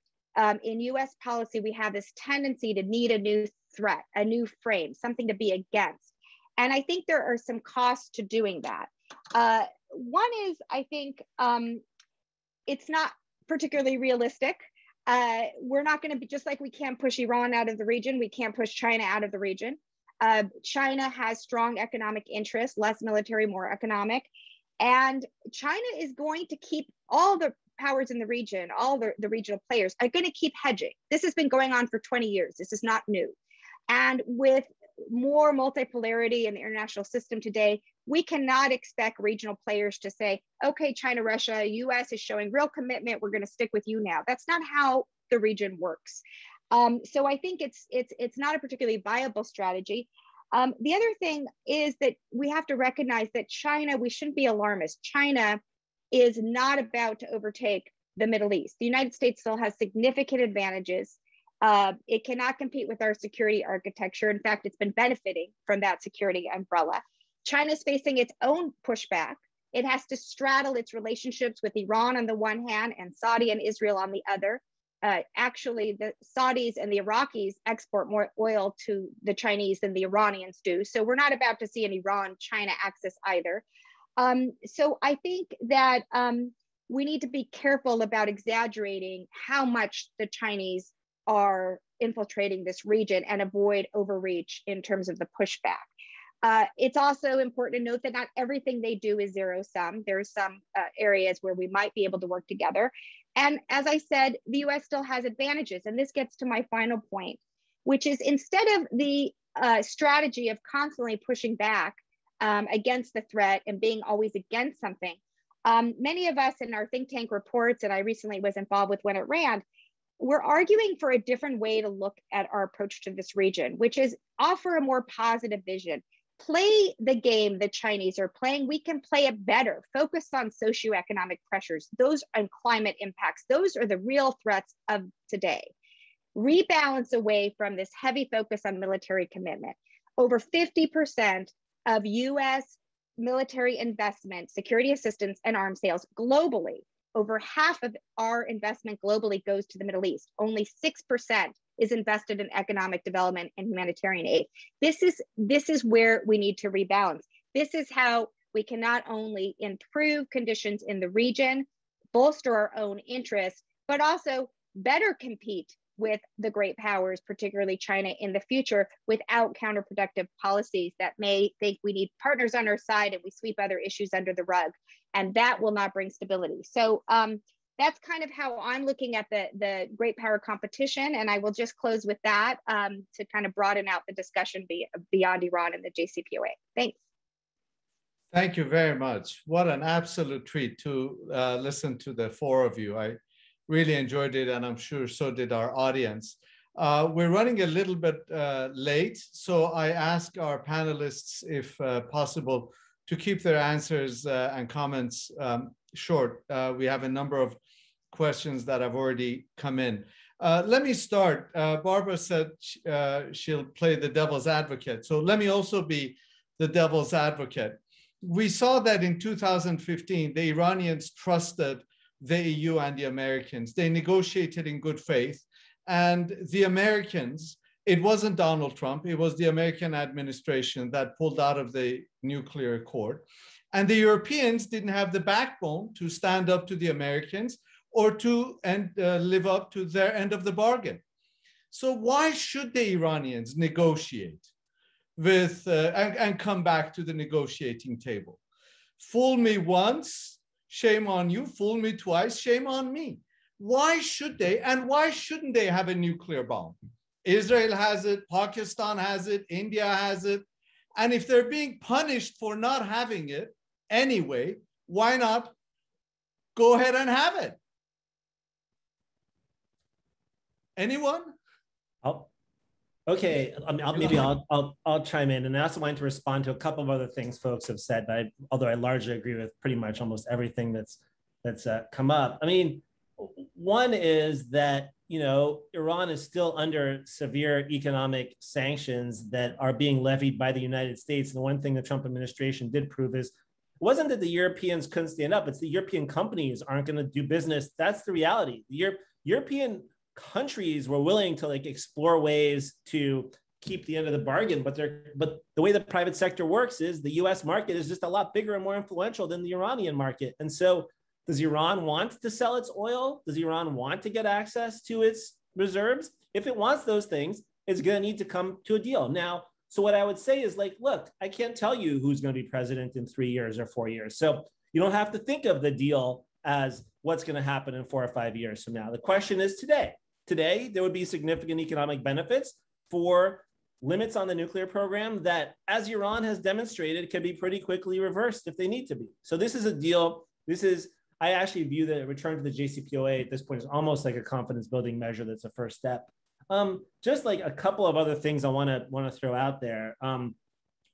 In US policy, we have this tendency to need a new threat, a new frame, something to be against. And I think there are some costs to doing that. One is, I think, it's not particularly realistic. We're not going to be, just like we can't push Iran out of the region, we can't push China out of the region. China has strong economic interests, less military, more economic. And China is going to keep all the powers in the region, all the regional players are going to keep hedging. This has been going on for 20 years. This is not new. And with more multipolarity in the international system today, we cannot expect regional players to say, okay, China, Russia, US is showing real commitment. We're going to stick with you now. That's not how the region works. So I think it's not a particularly viable strategy. The other thing is that we have to recognize that China, we shouldn't be alarmist. China is not about to overtake the Middle East. The United States still has significant advantages. It cannot compete with our security architecture. In fact, it's been benefiting from that security umbrella. China's facing its own pushback. It has to straddle its relationships with Iran on the one hand and Saudi and Israel on the other. Actually, the Saudis and the Iraqis export more oil to the Chinese than the Iranians do. So we're not about to see an Iran-China axis either. So I think that we need to be careful about exaggerating how much the Chinese are infiltrating this region and avoid overreach in terms of the pushback. It's also important to note that not everything they do is zero-sum. There's some areas where we might be able to work together. And as I said, the US still has advantages. And this gets to my final point, which is instead of the strategy of constantly pushing back against the threat and being always against something, many of us in our think tank reports that I recently was involved with when it ran, we're arguing for a different way to look at our approach to this region, which is offer a more positive vision. Play the game the Chinese are playing. We can play it better. Focus on socioeconomic pressures. Those and climate impacts. Those are the real threats of today. Rebalance away from this heavy focus on military commitment. Over 50% of US military investment, security assistance, and arms sales globally, over half of our investment globally goes to the Middle East. Only 6% is invested in economic development and humanitarian aid. This is where we need to rebalance. This is how we can not only improve conditions in the region, bolster our own interests, but also better compete with the great powers, particularly China, in the future without counterproductive policies that may think we need partners on our side and we sweep other issues under the rug. And that will not bring stability. So that's kind of how I'm looking at the great power competition. And I will just close with that to kind of broaden out the discussion beyond Iran and the JCPOA. Thanks. Thank you very much. What an absolute treat to listen to the four of you. I really enjoyed it, and I'm sure so did our audience. We're running a little bit late, so I ask our panelists, if possible, to keep their answers and comments short. We have a number of questions that have already come in. Let me start. Barbara said she'll play the devil's advocate. So let me also be the devil's advocate. We saw that in 2015, the Iranians trusted the EU and the Americans. They negotiated in good faith. And the Americans, it wasn't Donald Trump, it was the American administration that pulled out of the nuclear accord. And the Europeans didn't have the backbone to stand up to the Americans or to live up to their end of the bargain. So why should the Iranians negotiate with and come back to the negotiating table? Fool me once, shame on you. Fool me twice, shame on me. Why should they, and why shouldn't they have a nuclear bomb? Israel has it, Pakistan has it, India has it. And if they're being punished for not having it anyway, why not go ahead and have it? Although I'll chime in, and I also wanted to respond to a couple of other things folks have said. But although I largely agree with pretty much almost everything that's come up. I mean, one is that Iran is still under severe economic sanctions that are being levied by the United States. And the one thing the Trump administration did prove is it wasn't that the Europeans couldn't stand up; it's the European companies aren't going to do business. That's the reality. The European countries were willing to explore ways to keep the end of the bargain, but the way the private sector works is the US market is just a lot bigger and more influential than the Iranian market. And so does Iran want to sell its oil? Does Iran want to get access to its reserves? If it wants those things, it's going to need to come to a deal. Now, so what I would say is look, I can't tell you who's going to be president in 3 years or 4 years. So you don't have to think of the deal as what's going to happen in 4 or 5 years from now. The question is today. Today, there would be significant economic benefits for limits on the nuclear program that, as Iran has demonstrated, can be pretty quickly reversed if they need to be. So this is a deal. I actually view the return to the JCPOA at this point as almost like a confidence building measure that's a first step. Just a couple of other things I want to throw out there.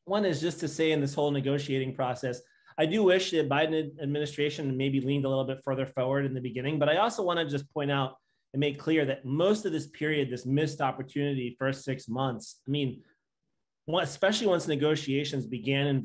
One is just to say in this whole negotiating process, I do wish the Biden administration maybe leaned a little bit further forward in the beginning, but I also want to just point out and make clear that most of this period, this missed opportunity, first 6 months, I mean, especially once negotiations began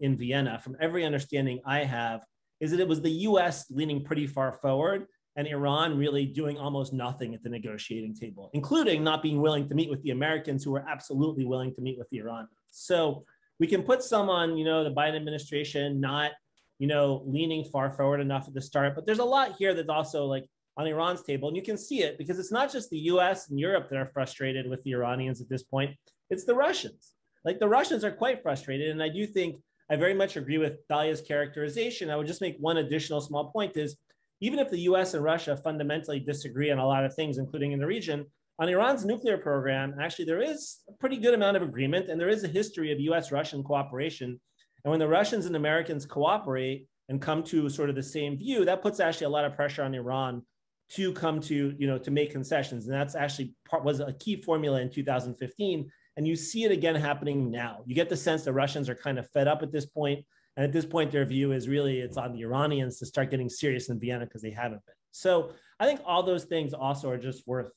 in Vienna, from every understanding I have, is that it was the US leaning pretty far forward and Iran really doing almost nothing at the negotiating table, including not being willing to meet with the Americans who were absolutely willing to meet with the Iranians. So we can put some on, the Biden administration not, leaning far forward enough at the start, but there's a lot here that's also on Iran's table. And you can see it because it's not just the US and Europe that are frustrated with the Iranians at this point, it's the Russians. The Russians are quite frustrated. And I do think I very much agree with Dalia's characterization. I would just make one additional small point is, even if the US and Russia fundamentally disagree on a lot of things, including in the region, on Iran's nuclear program, actually there is a pretty good amount of agreement and there is a history of US-Russian cooperation. And when the Russians and Americans cooperate and come to sort of the same view, that puts actually a lot of pressure on Iran to come to, to make concessions. And that's actually was a key formula in 2015. And you see it again happening now. You get the sense the Russians are kind of fed up at this point. And at this point, their view is really it's on the Iranians to start getting serious in Vienna because they haven't been. So I think all those things also are just worth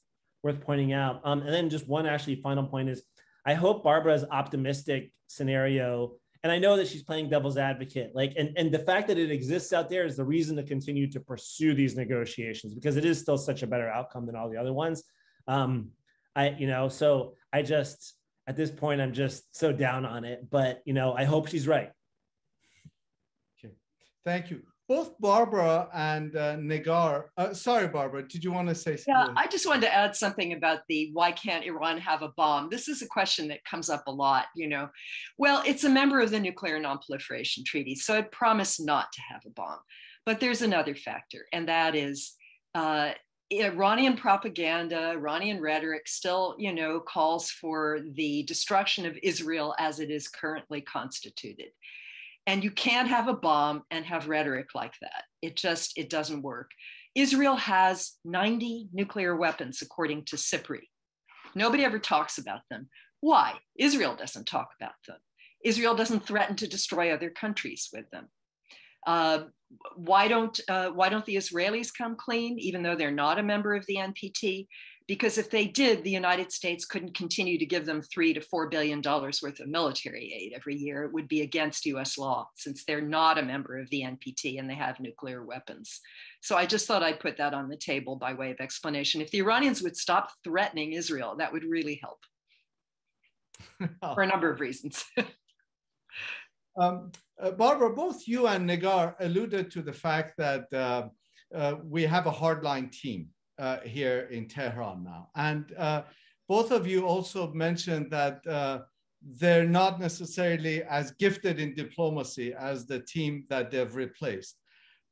pointing out. And then just one actually final point is, I hope Barbara's optimistic scenario, and I know that she's playing devil's advocate, and the fact that it exists out there is the reason to continue to pursue these negotiations because it is still such a better outcome than all the other ones. So I just, at this point, I'm just so down on it, but, I hope she's right. Okay, thank you. Both Barbara and Negar, sorry, Barbara, did you want to say something? Yeah, I just wanted to add something about why can't Iran have a bomb? This is a question that comes up a lot, Well, it's a member of the Nuclear Non-Proliferation Treaty, so it promised not to have a bomb. But there's another factor, and that is Iranian propaganda, Iranian rhetoric still, calls for the destruction of Israel as it is currently constituted. And you can't have a bomb and have rhetoric like that. It doesn't work. Israel has 90 nuclear weapons, according to SIPRI. Nobody ever talks about them. Why? Israel doesn't talk about them. Israel doesn't threaten to destroy other countries with them. Why don't the Israelis come clean, even though they're not a member of the NPT? Because if they did, the United States couldn't continue to give them $3 to $4 billion worth of military aid every year. It would be against US law, since they're not a member of the NPT and they have nuclear weapons. So I just thought I'd put that on the table by way of explanation. If the Iranians would stop threatening Israel, that would really help for a number of reasons. Barbara, both you and Negar alluded to the fact that we have a hardline team here in Tehran now. And both of you also mentioned that they're not necessarily as gifted in diplomacy as the team that they've replaced.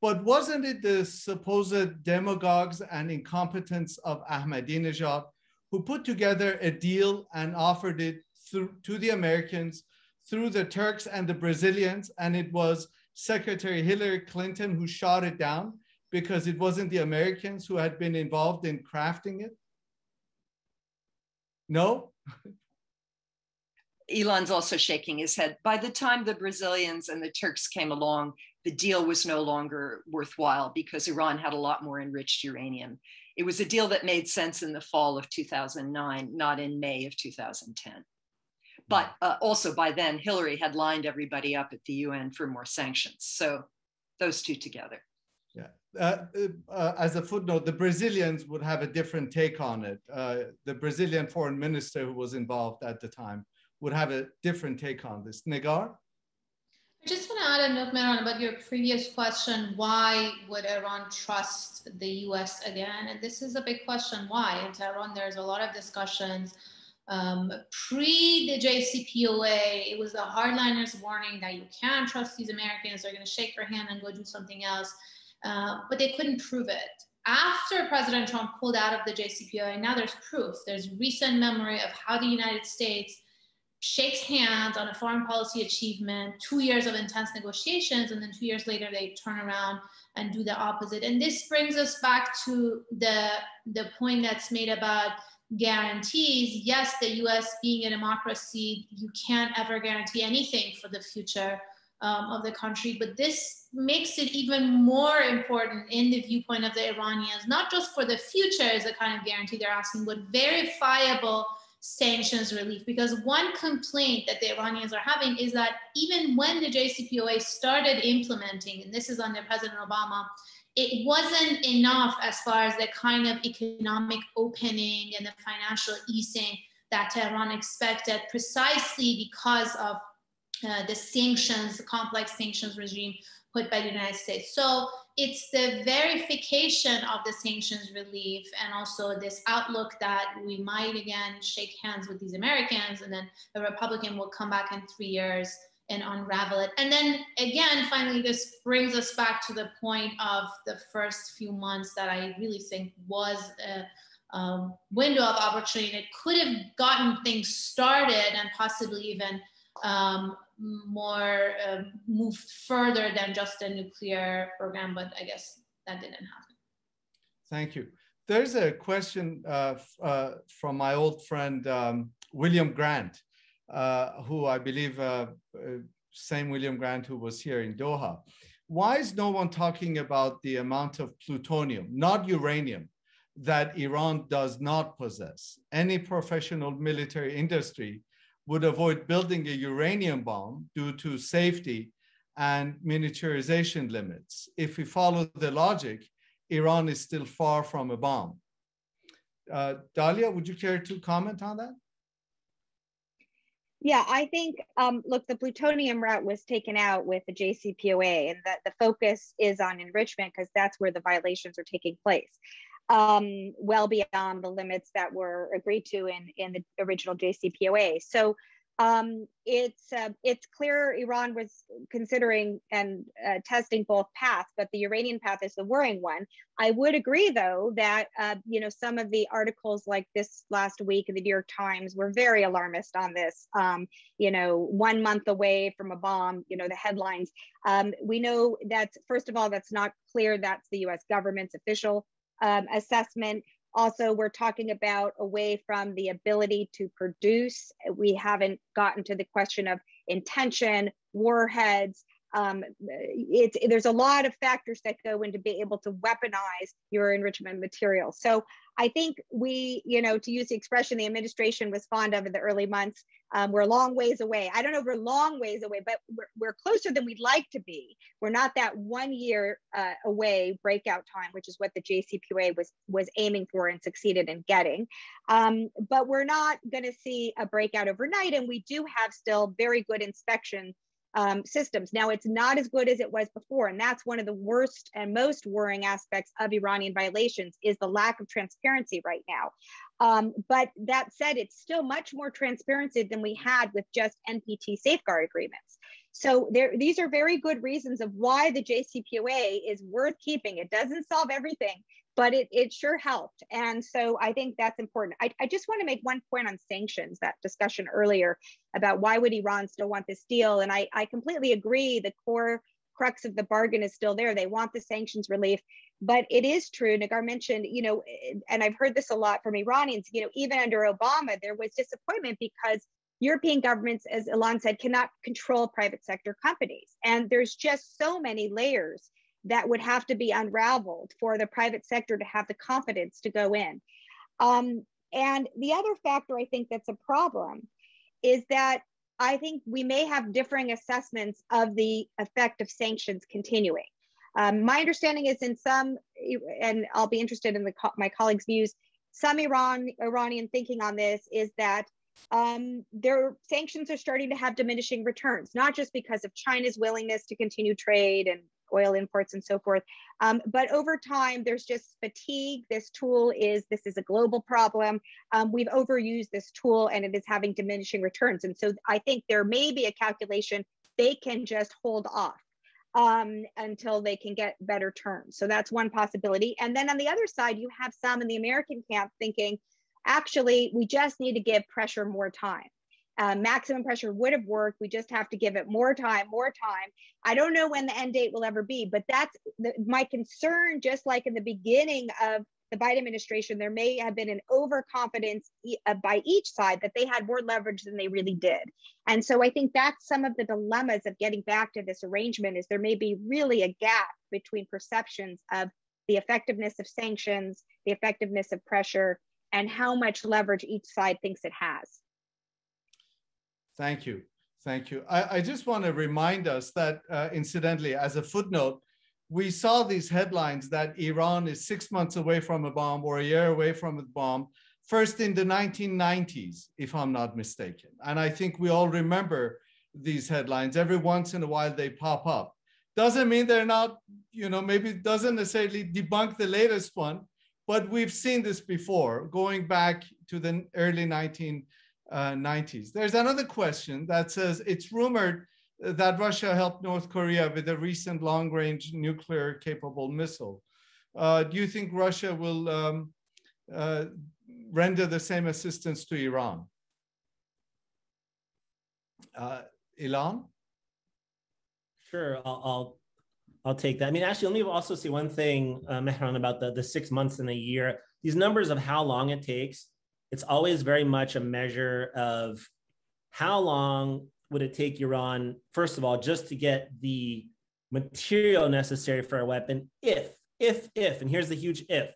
But wasn't it the supposed demagogues and incompetence of Ahmadinejad who put together a deal and offered it to the Americans through the Turks and the Brazilians, and it was Secretary Hillary Clinton who shot it down because it wasn't the Americans who had been involved in crafting it? No? Ilan's also shaking his head. By the time the Brazilians and the Turks came along, the deal was no longer worthwhile because Iran had a lot more enriched uranium. It was a deal that made sense in the fall of 2009, not in May of 2010. But also by then, Hillary had lined everybody up at the UN for more sanctions. So those two together. Yeah. As a footnote, the Brazilians would have a different take on it. The Brazilian foreign minister who was involved at the time would have a different take on this. Negar? I just want to add a note, Mehran, about your previous question. Why would Iran trust the US again? And this is a big question. Why? In Tehran, there's a lot of discussions. Pre the JCPOA, it was the hardliners warning that you can't trust these Americans. They're going to shake your hand and go do something else. But they couldn't prove it. After President Trump pulled out of the JCPOA, now there's proof. There's recent memory of how the United States shakes hands on a foreign policy achievement, 2 years of intense negotiations, and then 2 years later, they turn around and do the opposite. And this brings us back to the point that's made about guarantees. Yes, the US being a democracy, you can't ever guarantee anything for the future of the country, but this makes it even more important in the viewpoint of the Iranians, not just for the future as a kind of guarantee they're asking, but verifiable sanctions relief. Because one complaint that the Iranians are having is that even when the JCPOA started implementing, and this is under President Obama, it wasn't enough as far as the kind of economic opening and the financial easing that Tehran expected, precisely because of the sanctions, the complex sanctions regime put by the United States. So it's the verification of the sanctions relief and also this outlook that we might again shake hands with these Americans, and then the Republican will come back in 3 years and unravel it. And then again, finally, this brings us back to the point of the first few months that I really think was a window of opportunity. It could have gotten things started and possibly even more moved further than just a nuclear program, but I guess that didn't happen. Thank you. There's a question from my old friend, William Grant, who I believe, same William Grant who was here in Doha. Why is no one talking about the amount of plutonium, not uranium, that Iran does not possess? Any professional military industry would avoid building a uranium bomb due to safety and miniaturization limits. If we follow the logic, Iran is still far from a bomb. Dalia, would you care to comment on that? Yeah, I think, look, the plutonium route was taken out with the JCPOA, and that the focus is on enrichment because that's where the violations are taking place. Well beyond the limits that were agreed to in the original JCPOA. So it's clear Iran was considering and testing both paths, but the Iranian path is the worrying one. I would agree, though, that you know, some of the articles like this last week in the New York Times were very alarmist on this. You know, 1 month away from a bomb. You know, the headlines. We know that, first of all, that's not clear. That's the U.S. government's official assessment. Also, we're talking about away from the ability to produce. We haven't gotten to the question of intention, warheads, There's a lot of factors that go into being able to weaponize your enrichment material. So I think we, to use the expression the administration was fond of in the early months, we're a long ways away. I don't know if we're a long ways away, but we're closer than we'd like to be. We're not that 1 year away breakout time, which is what the JCPOA was aiming for and succeeded in getting. But we're not going to see a breakout overnight, and we do have still very good inspection systems. Now, it's not as good as it was before, and that's one of the worst and most worrying aspects of Iranian violations is the lack of transparency right now. But that said, it's still much more transparency than we had with just NPT safeguard agreements. So these are very good reasons of why the JCPOA is worth keeping. It doesn't solve everything, but it sure helped. And so I think that's important. I just want to make one point on sanctions, that discussion earlier about why would Iran still want this deal? And I completely agree. The core crux of the bargain is still there. They want the sanctions relief, but it is true. Negar mentioned, and I've heard this a lot from Iranians, even under Obama, there was disappointment because European governments, as Ilan said, cannot control private sector companies. And there's just so many layers that would have to be unraveled for the private sector to have the confidence to go in. And the other factor I think that's a problem is that I think we may have differing assessments of the effect of sanctions continuing. My understanding is in some, and I'll be interested in my colleagues' views, some Iranian thinking on this is that their sanctions are starting to have diminishing returns, not just because of China's willingness to continue trade and oil imports and so forth. But over time, there's just fatigue. This is a global problem. We've overused this tool and it is having diminishing returns. And so I think there may be a calculation they can just hold off until they can get better terms. So that's one possibility. And then on the other side, you have some in the American camp thinking, actually, we just need to give pressure more time. Maximum pressure would have worked. We just have to give it more time. I don't know when the end date will ever be, but that's my concern. Just like in the beginning of the Biden administration, there may have been an overconfidence by each side that they had more leverage than they really did. And so I think that's some of the dilemmas of getting back to this arrangement is there may be really a gap between perceptions of the effectiveness of sanctions, the effectiveness of pressure, and how much leverage each side thinks it has. Thank you. Thank you. I just want to remind us that, incidentally, as a footnote, we saw these headlines that Iran is 6 months away from a bomb or a year away from a bomb, first in the 1990s, if I'm not mistaken. And I think we all remember these headlines. Every once in a while, they pop up. Doesn't mean they're not, maybe doesn't necessarily debunk the latest one, but we've seen this before, going back to the early 1990s. There's another question that says, it's rumored that Russia helped North Korea with a recent long-range nuclear-capable missile. Do you think Russia will render the same assistance to Iran? Ilan? Sure, I'll take that. I mean, actually, let me also say one thing, Mehran, about the 6 months and a year. These numbers of how long it takes, it's always very much a measure of how long would it take Iran, first of all, just to get the material necessary for a weapon if, and here's the huge if,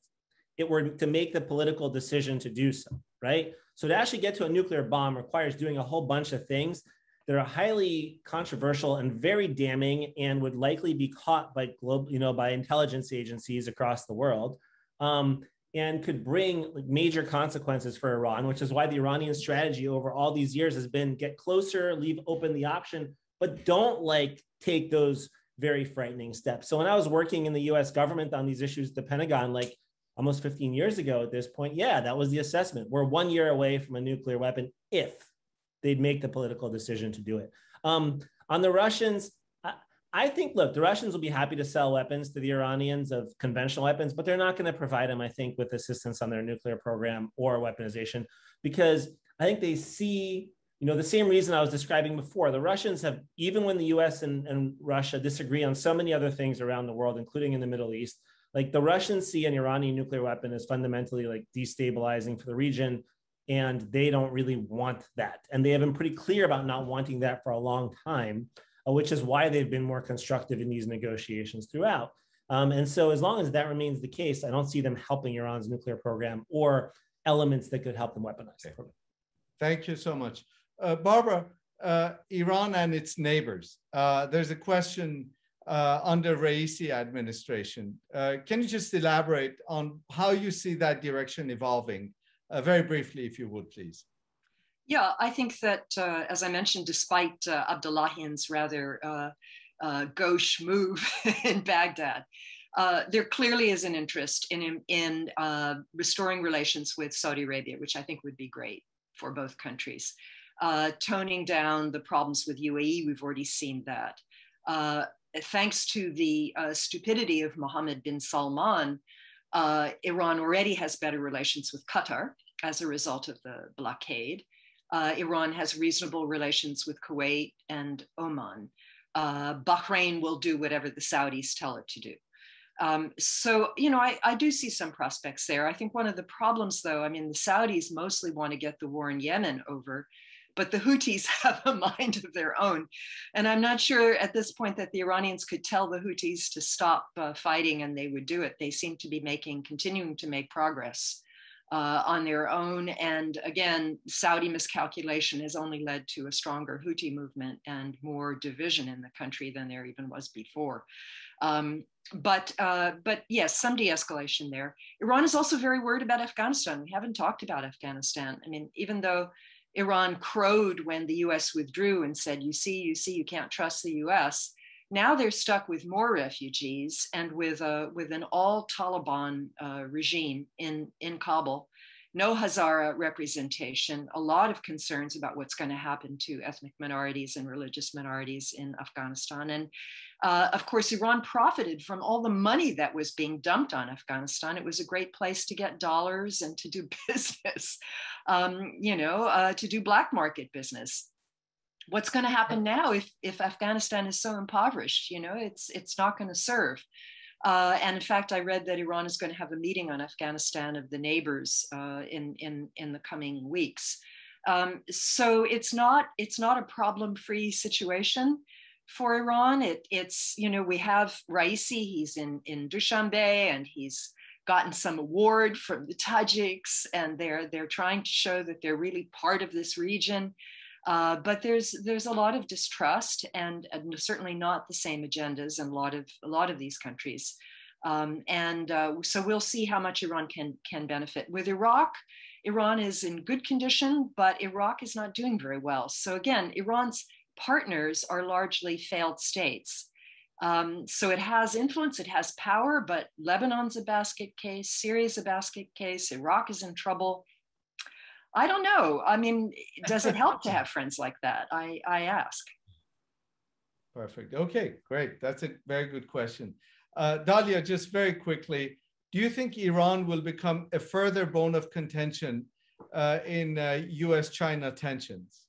it were to make the political decision to do so, right? So to actually get to a nuclear bomb requires doing a whole bunch of things that are highly controversial and very damning and would likely be caught by by intelligence agencies across the world. And could bring major consequences for Iran, which is why the Iranian strategy over all these years has been get closer, leave open the option, but don't take those very frightening steps. So when I was working in the US government on these issues, the Pentagon, almost 15 years ago at this point, yeah, that was the assessment. We're 1 year away from a nuclear weapon if they'd make the political decision to do it. On the Russians, I think, look, the Russians will be happy to sell weapons to the Iranians of conventional weapons, but they're not going to provide them, I think, with assistance on their nuclear program or weaponization, because I think they see, the same reason I was describing before. The Russians have, even when the US and Russia disagree on so many other things around the world, including in the Middle East, the Russians see an Iranian nuclear weapon as fundamentally destabilizing for the region, and they don't really want that. And they have been pretty clear about not wanting that for a long time. which is why they've been more constructive in these negotiations throughout. And so as long as that remains the case, I don't see them helping Iran's nuclear program or elements that could help them weaponize the program. Thank you so much. Barbara, Iran and its neighbors. There's a question under Raisi administration. Can you just elaborate on how you see that direction evolving? Very briefly, if you would, please. Yeah, I think that, as I mentioned, despite Abdullahian's rather gauche move in Baghdad, there clearly is an interest in restoring relations with Saudi Arabia, which I think would be great for both countries. Toning down the problems with UAE, we've already seen that. Thanks to the stupidity of Mohammed bin Salman, Iran already has better relations with Qatar as a result of the blockade. Iran has reasonable relations with Kuwait and Oman. Bahrain will do whatever the Saudis tell it to do. So, you know, I do see some prospects there. I think one of the problems, though, I mean, the Saudis mostly want to get the war in Yemen over, but the Houthis have a mind of their own. And I'm not sure at this point that the Iranians could tell the Houthis to stop fighting and they would do it. They seem to be continuing to make progress on their own. And again, Saudi miscalculation has only led to a stronger Houthi movement and more division in the country than there even was before. But yes, some de-escalation there. Iran is also very worried about Afghanistan. We haven't talked about Afghanistan. I mean, even though Iran crowed when the US withdrew and said, you see, you can't trust the US. Now they're stuck with more refugees and with an all Taliban regime in Kabul. No Hazara representation, a lot of concerns about what's going to happen to ethnic minorities and religious minorities in Afghanistan. And of course, Iran profited from all the money that was being dumped on Afghanistan. It was a great place to get dollars and to do business, to do black market business. What's going to happen now if Afghanistan is so impoverished? You know, it's not going to serve. And in fact, I read that Iran is going to have a meeting on Afghanistan of the neighbors in the coming weeks. So it's not a problem-free situation for Iran. It's we have Raisi, he's in Dushanbe, and he's gotten some award from the Tajiks, and they're trying to show that they're really part of this region. But there's a lot of distrust and certainly not the same agendas in a lot of these countries. So we'll see how much Iran can benefit. With Iraq, Iran is in good condition, but Iraq is not doing very well. So again, Iran's partners are largely failed states. So it has influence, it has power, but Lebanon's a basket case, Syria's a basket case, Iraq is in trouble. I don't know. I mean, does it help to have friends like that? I ask. Perfect. Okay, great. That's a very good question. Dalia, just very quickly, do you think Iran will become a further bone of contention in US-China tensions?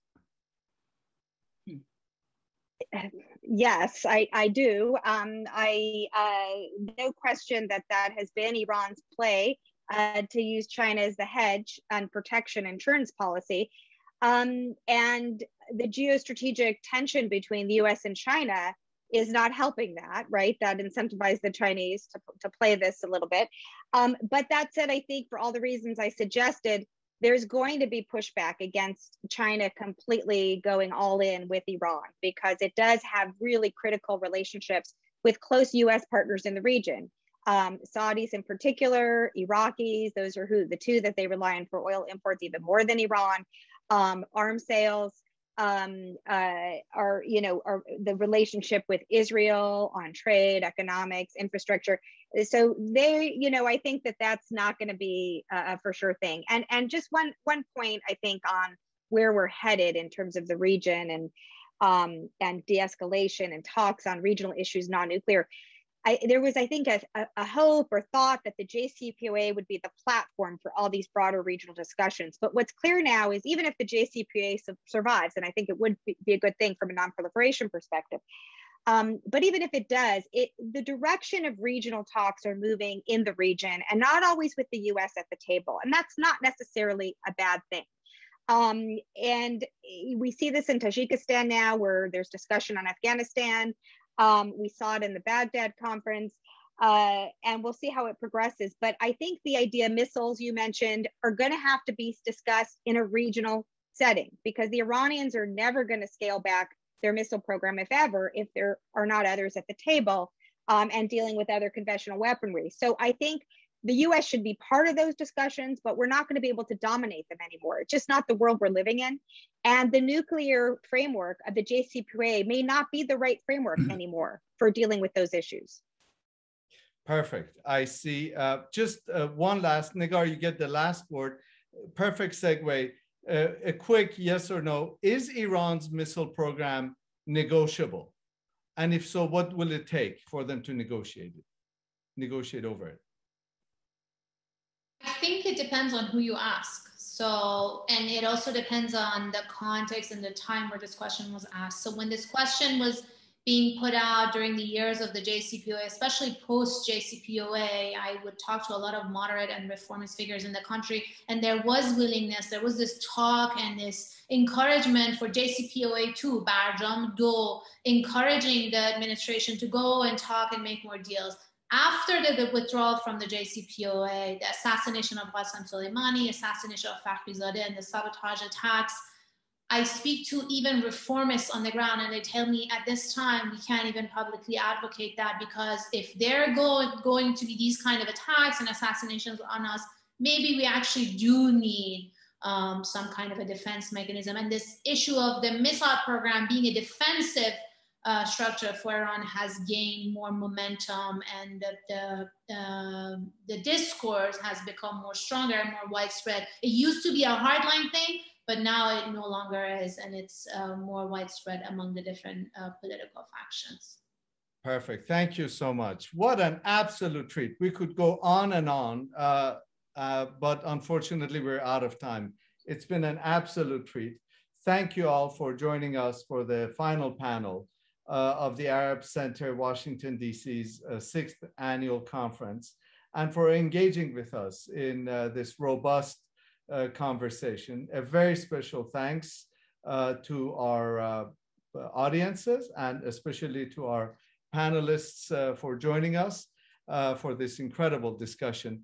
Yes, I do. No question that has been Iran's play. To use China as the hedge on protection insurance policy. And the geostrategic tension between the US and China is not helping that, right? That incentivized the Chinese to play this a little bit. But that said, I think for all the reasons I suggested, there's going to be pushback against China completely going all in with Iran, because it does have really critical relationships with close US partners in the region. Saudis in particular, Iraqis, those are the two that they rely on for oil imports even more than Iran. Arms sales are the relationship with Israel on trade, economics, infrastructure. So I think that's not going to be a for sure thing. And just one point, I think, on where we're headed in terms of the region and de-escalation and talks on regional issues, non-nuclear. There was, I think, a hope or thought that the JCPOA would be the platform for all these broader regional discussions. But what's clear now is even if the JCPOA survives, and I think it would be a good thing from a non-proliferation perspective, but even if it does, the direction of regional talks are moving in the region and not always with the US at the table. And that's not necessarily a bad thing. And we see this in Tajikistan now, where there's discussion on Afghanistan. We saw it in the Baghdad conference, and we'll see how it progresses. But I think the idea missiles you mentioned are going to have to be discussed in a regional setting, because the Iranians are never going to scale back their missile program, if ever, if there are not others at the table, and dealing with other conventional weaponry. So I think the US should be part of those discussions, but we're not going to be able to dominate them anymore. It's just not the world we're living in. And the nuclear framework of the JCPOA may not be the right framework anymore for dealing with those issues. Perfect. I see. Just one last, Negar, you get the last word. Perfect segue. A quick yes or no. Is Iran's missile program negotiable? And if so, what will it take for them to negotiate over it? I think it depends on who you ask. So, and it also depends on the context and the time where this question was asked. So when this question was being put out during the years of the JCPOA, especially post JCPOA, I would talk to a lot of moderate and reformist figures in the country, and there was willingness, there was this talk and this encouragement for JCPOA 2, Barjam Do, encouraging the administration to go and talk and make more deals. After the withdrawal from the JCPOA, the assassination of Qasem Soleimani, assassination of Fakhrizadeh, and the sabotage attacks, I speak to even reformists on the ground, and they tell me at this time, we can't even publicly advocate that, because if they're going to be these kind of attacks and assassinations on us, maybe we actually do need some kind of a defense mechanism. And this issue of the missile program being a defensive structure for Iran has gained more momentum, and the discourse has become more stronger and more widespread. It used to be a hardline thing, but now it no longer is, and it's more widespread among the different political factions. Perfect. Thank you so much. What an absolute treat. We could go on and on, but unfortunately we're out of time. It's been an absolute treat. Thank you all for joining us for the final panel of the Arab Center, Washington, D.C.'s 6th annual conference, and for engaging with us in this robust conversation. A very special thanks to our audiences, and especially to our panelists for joining us for this incredible discussion.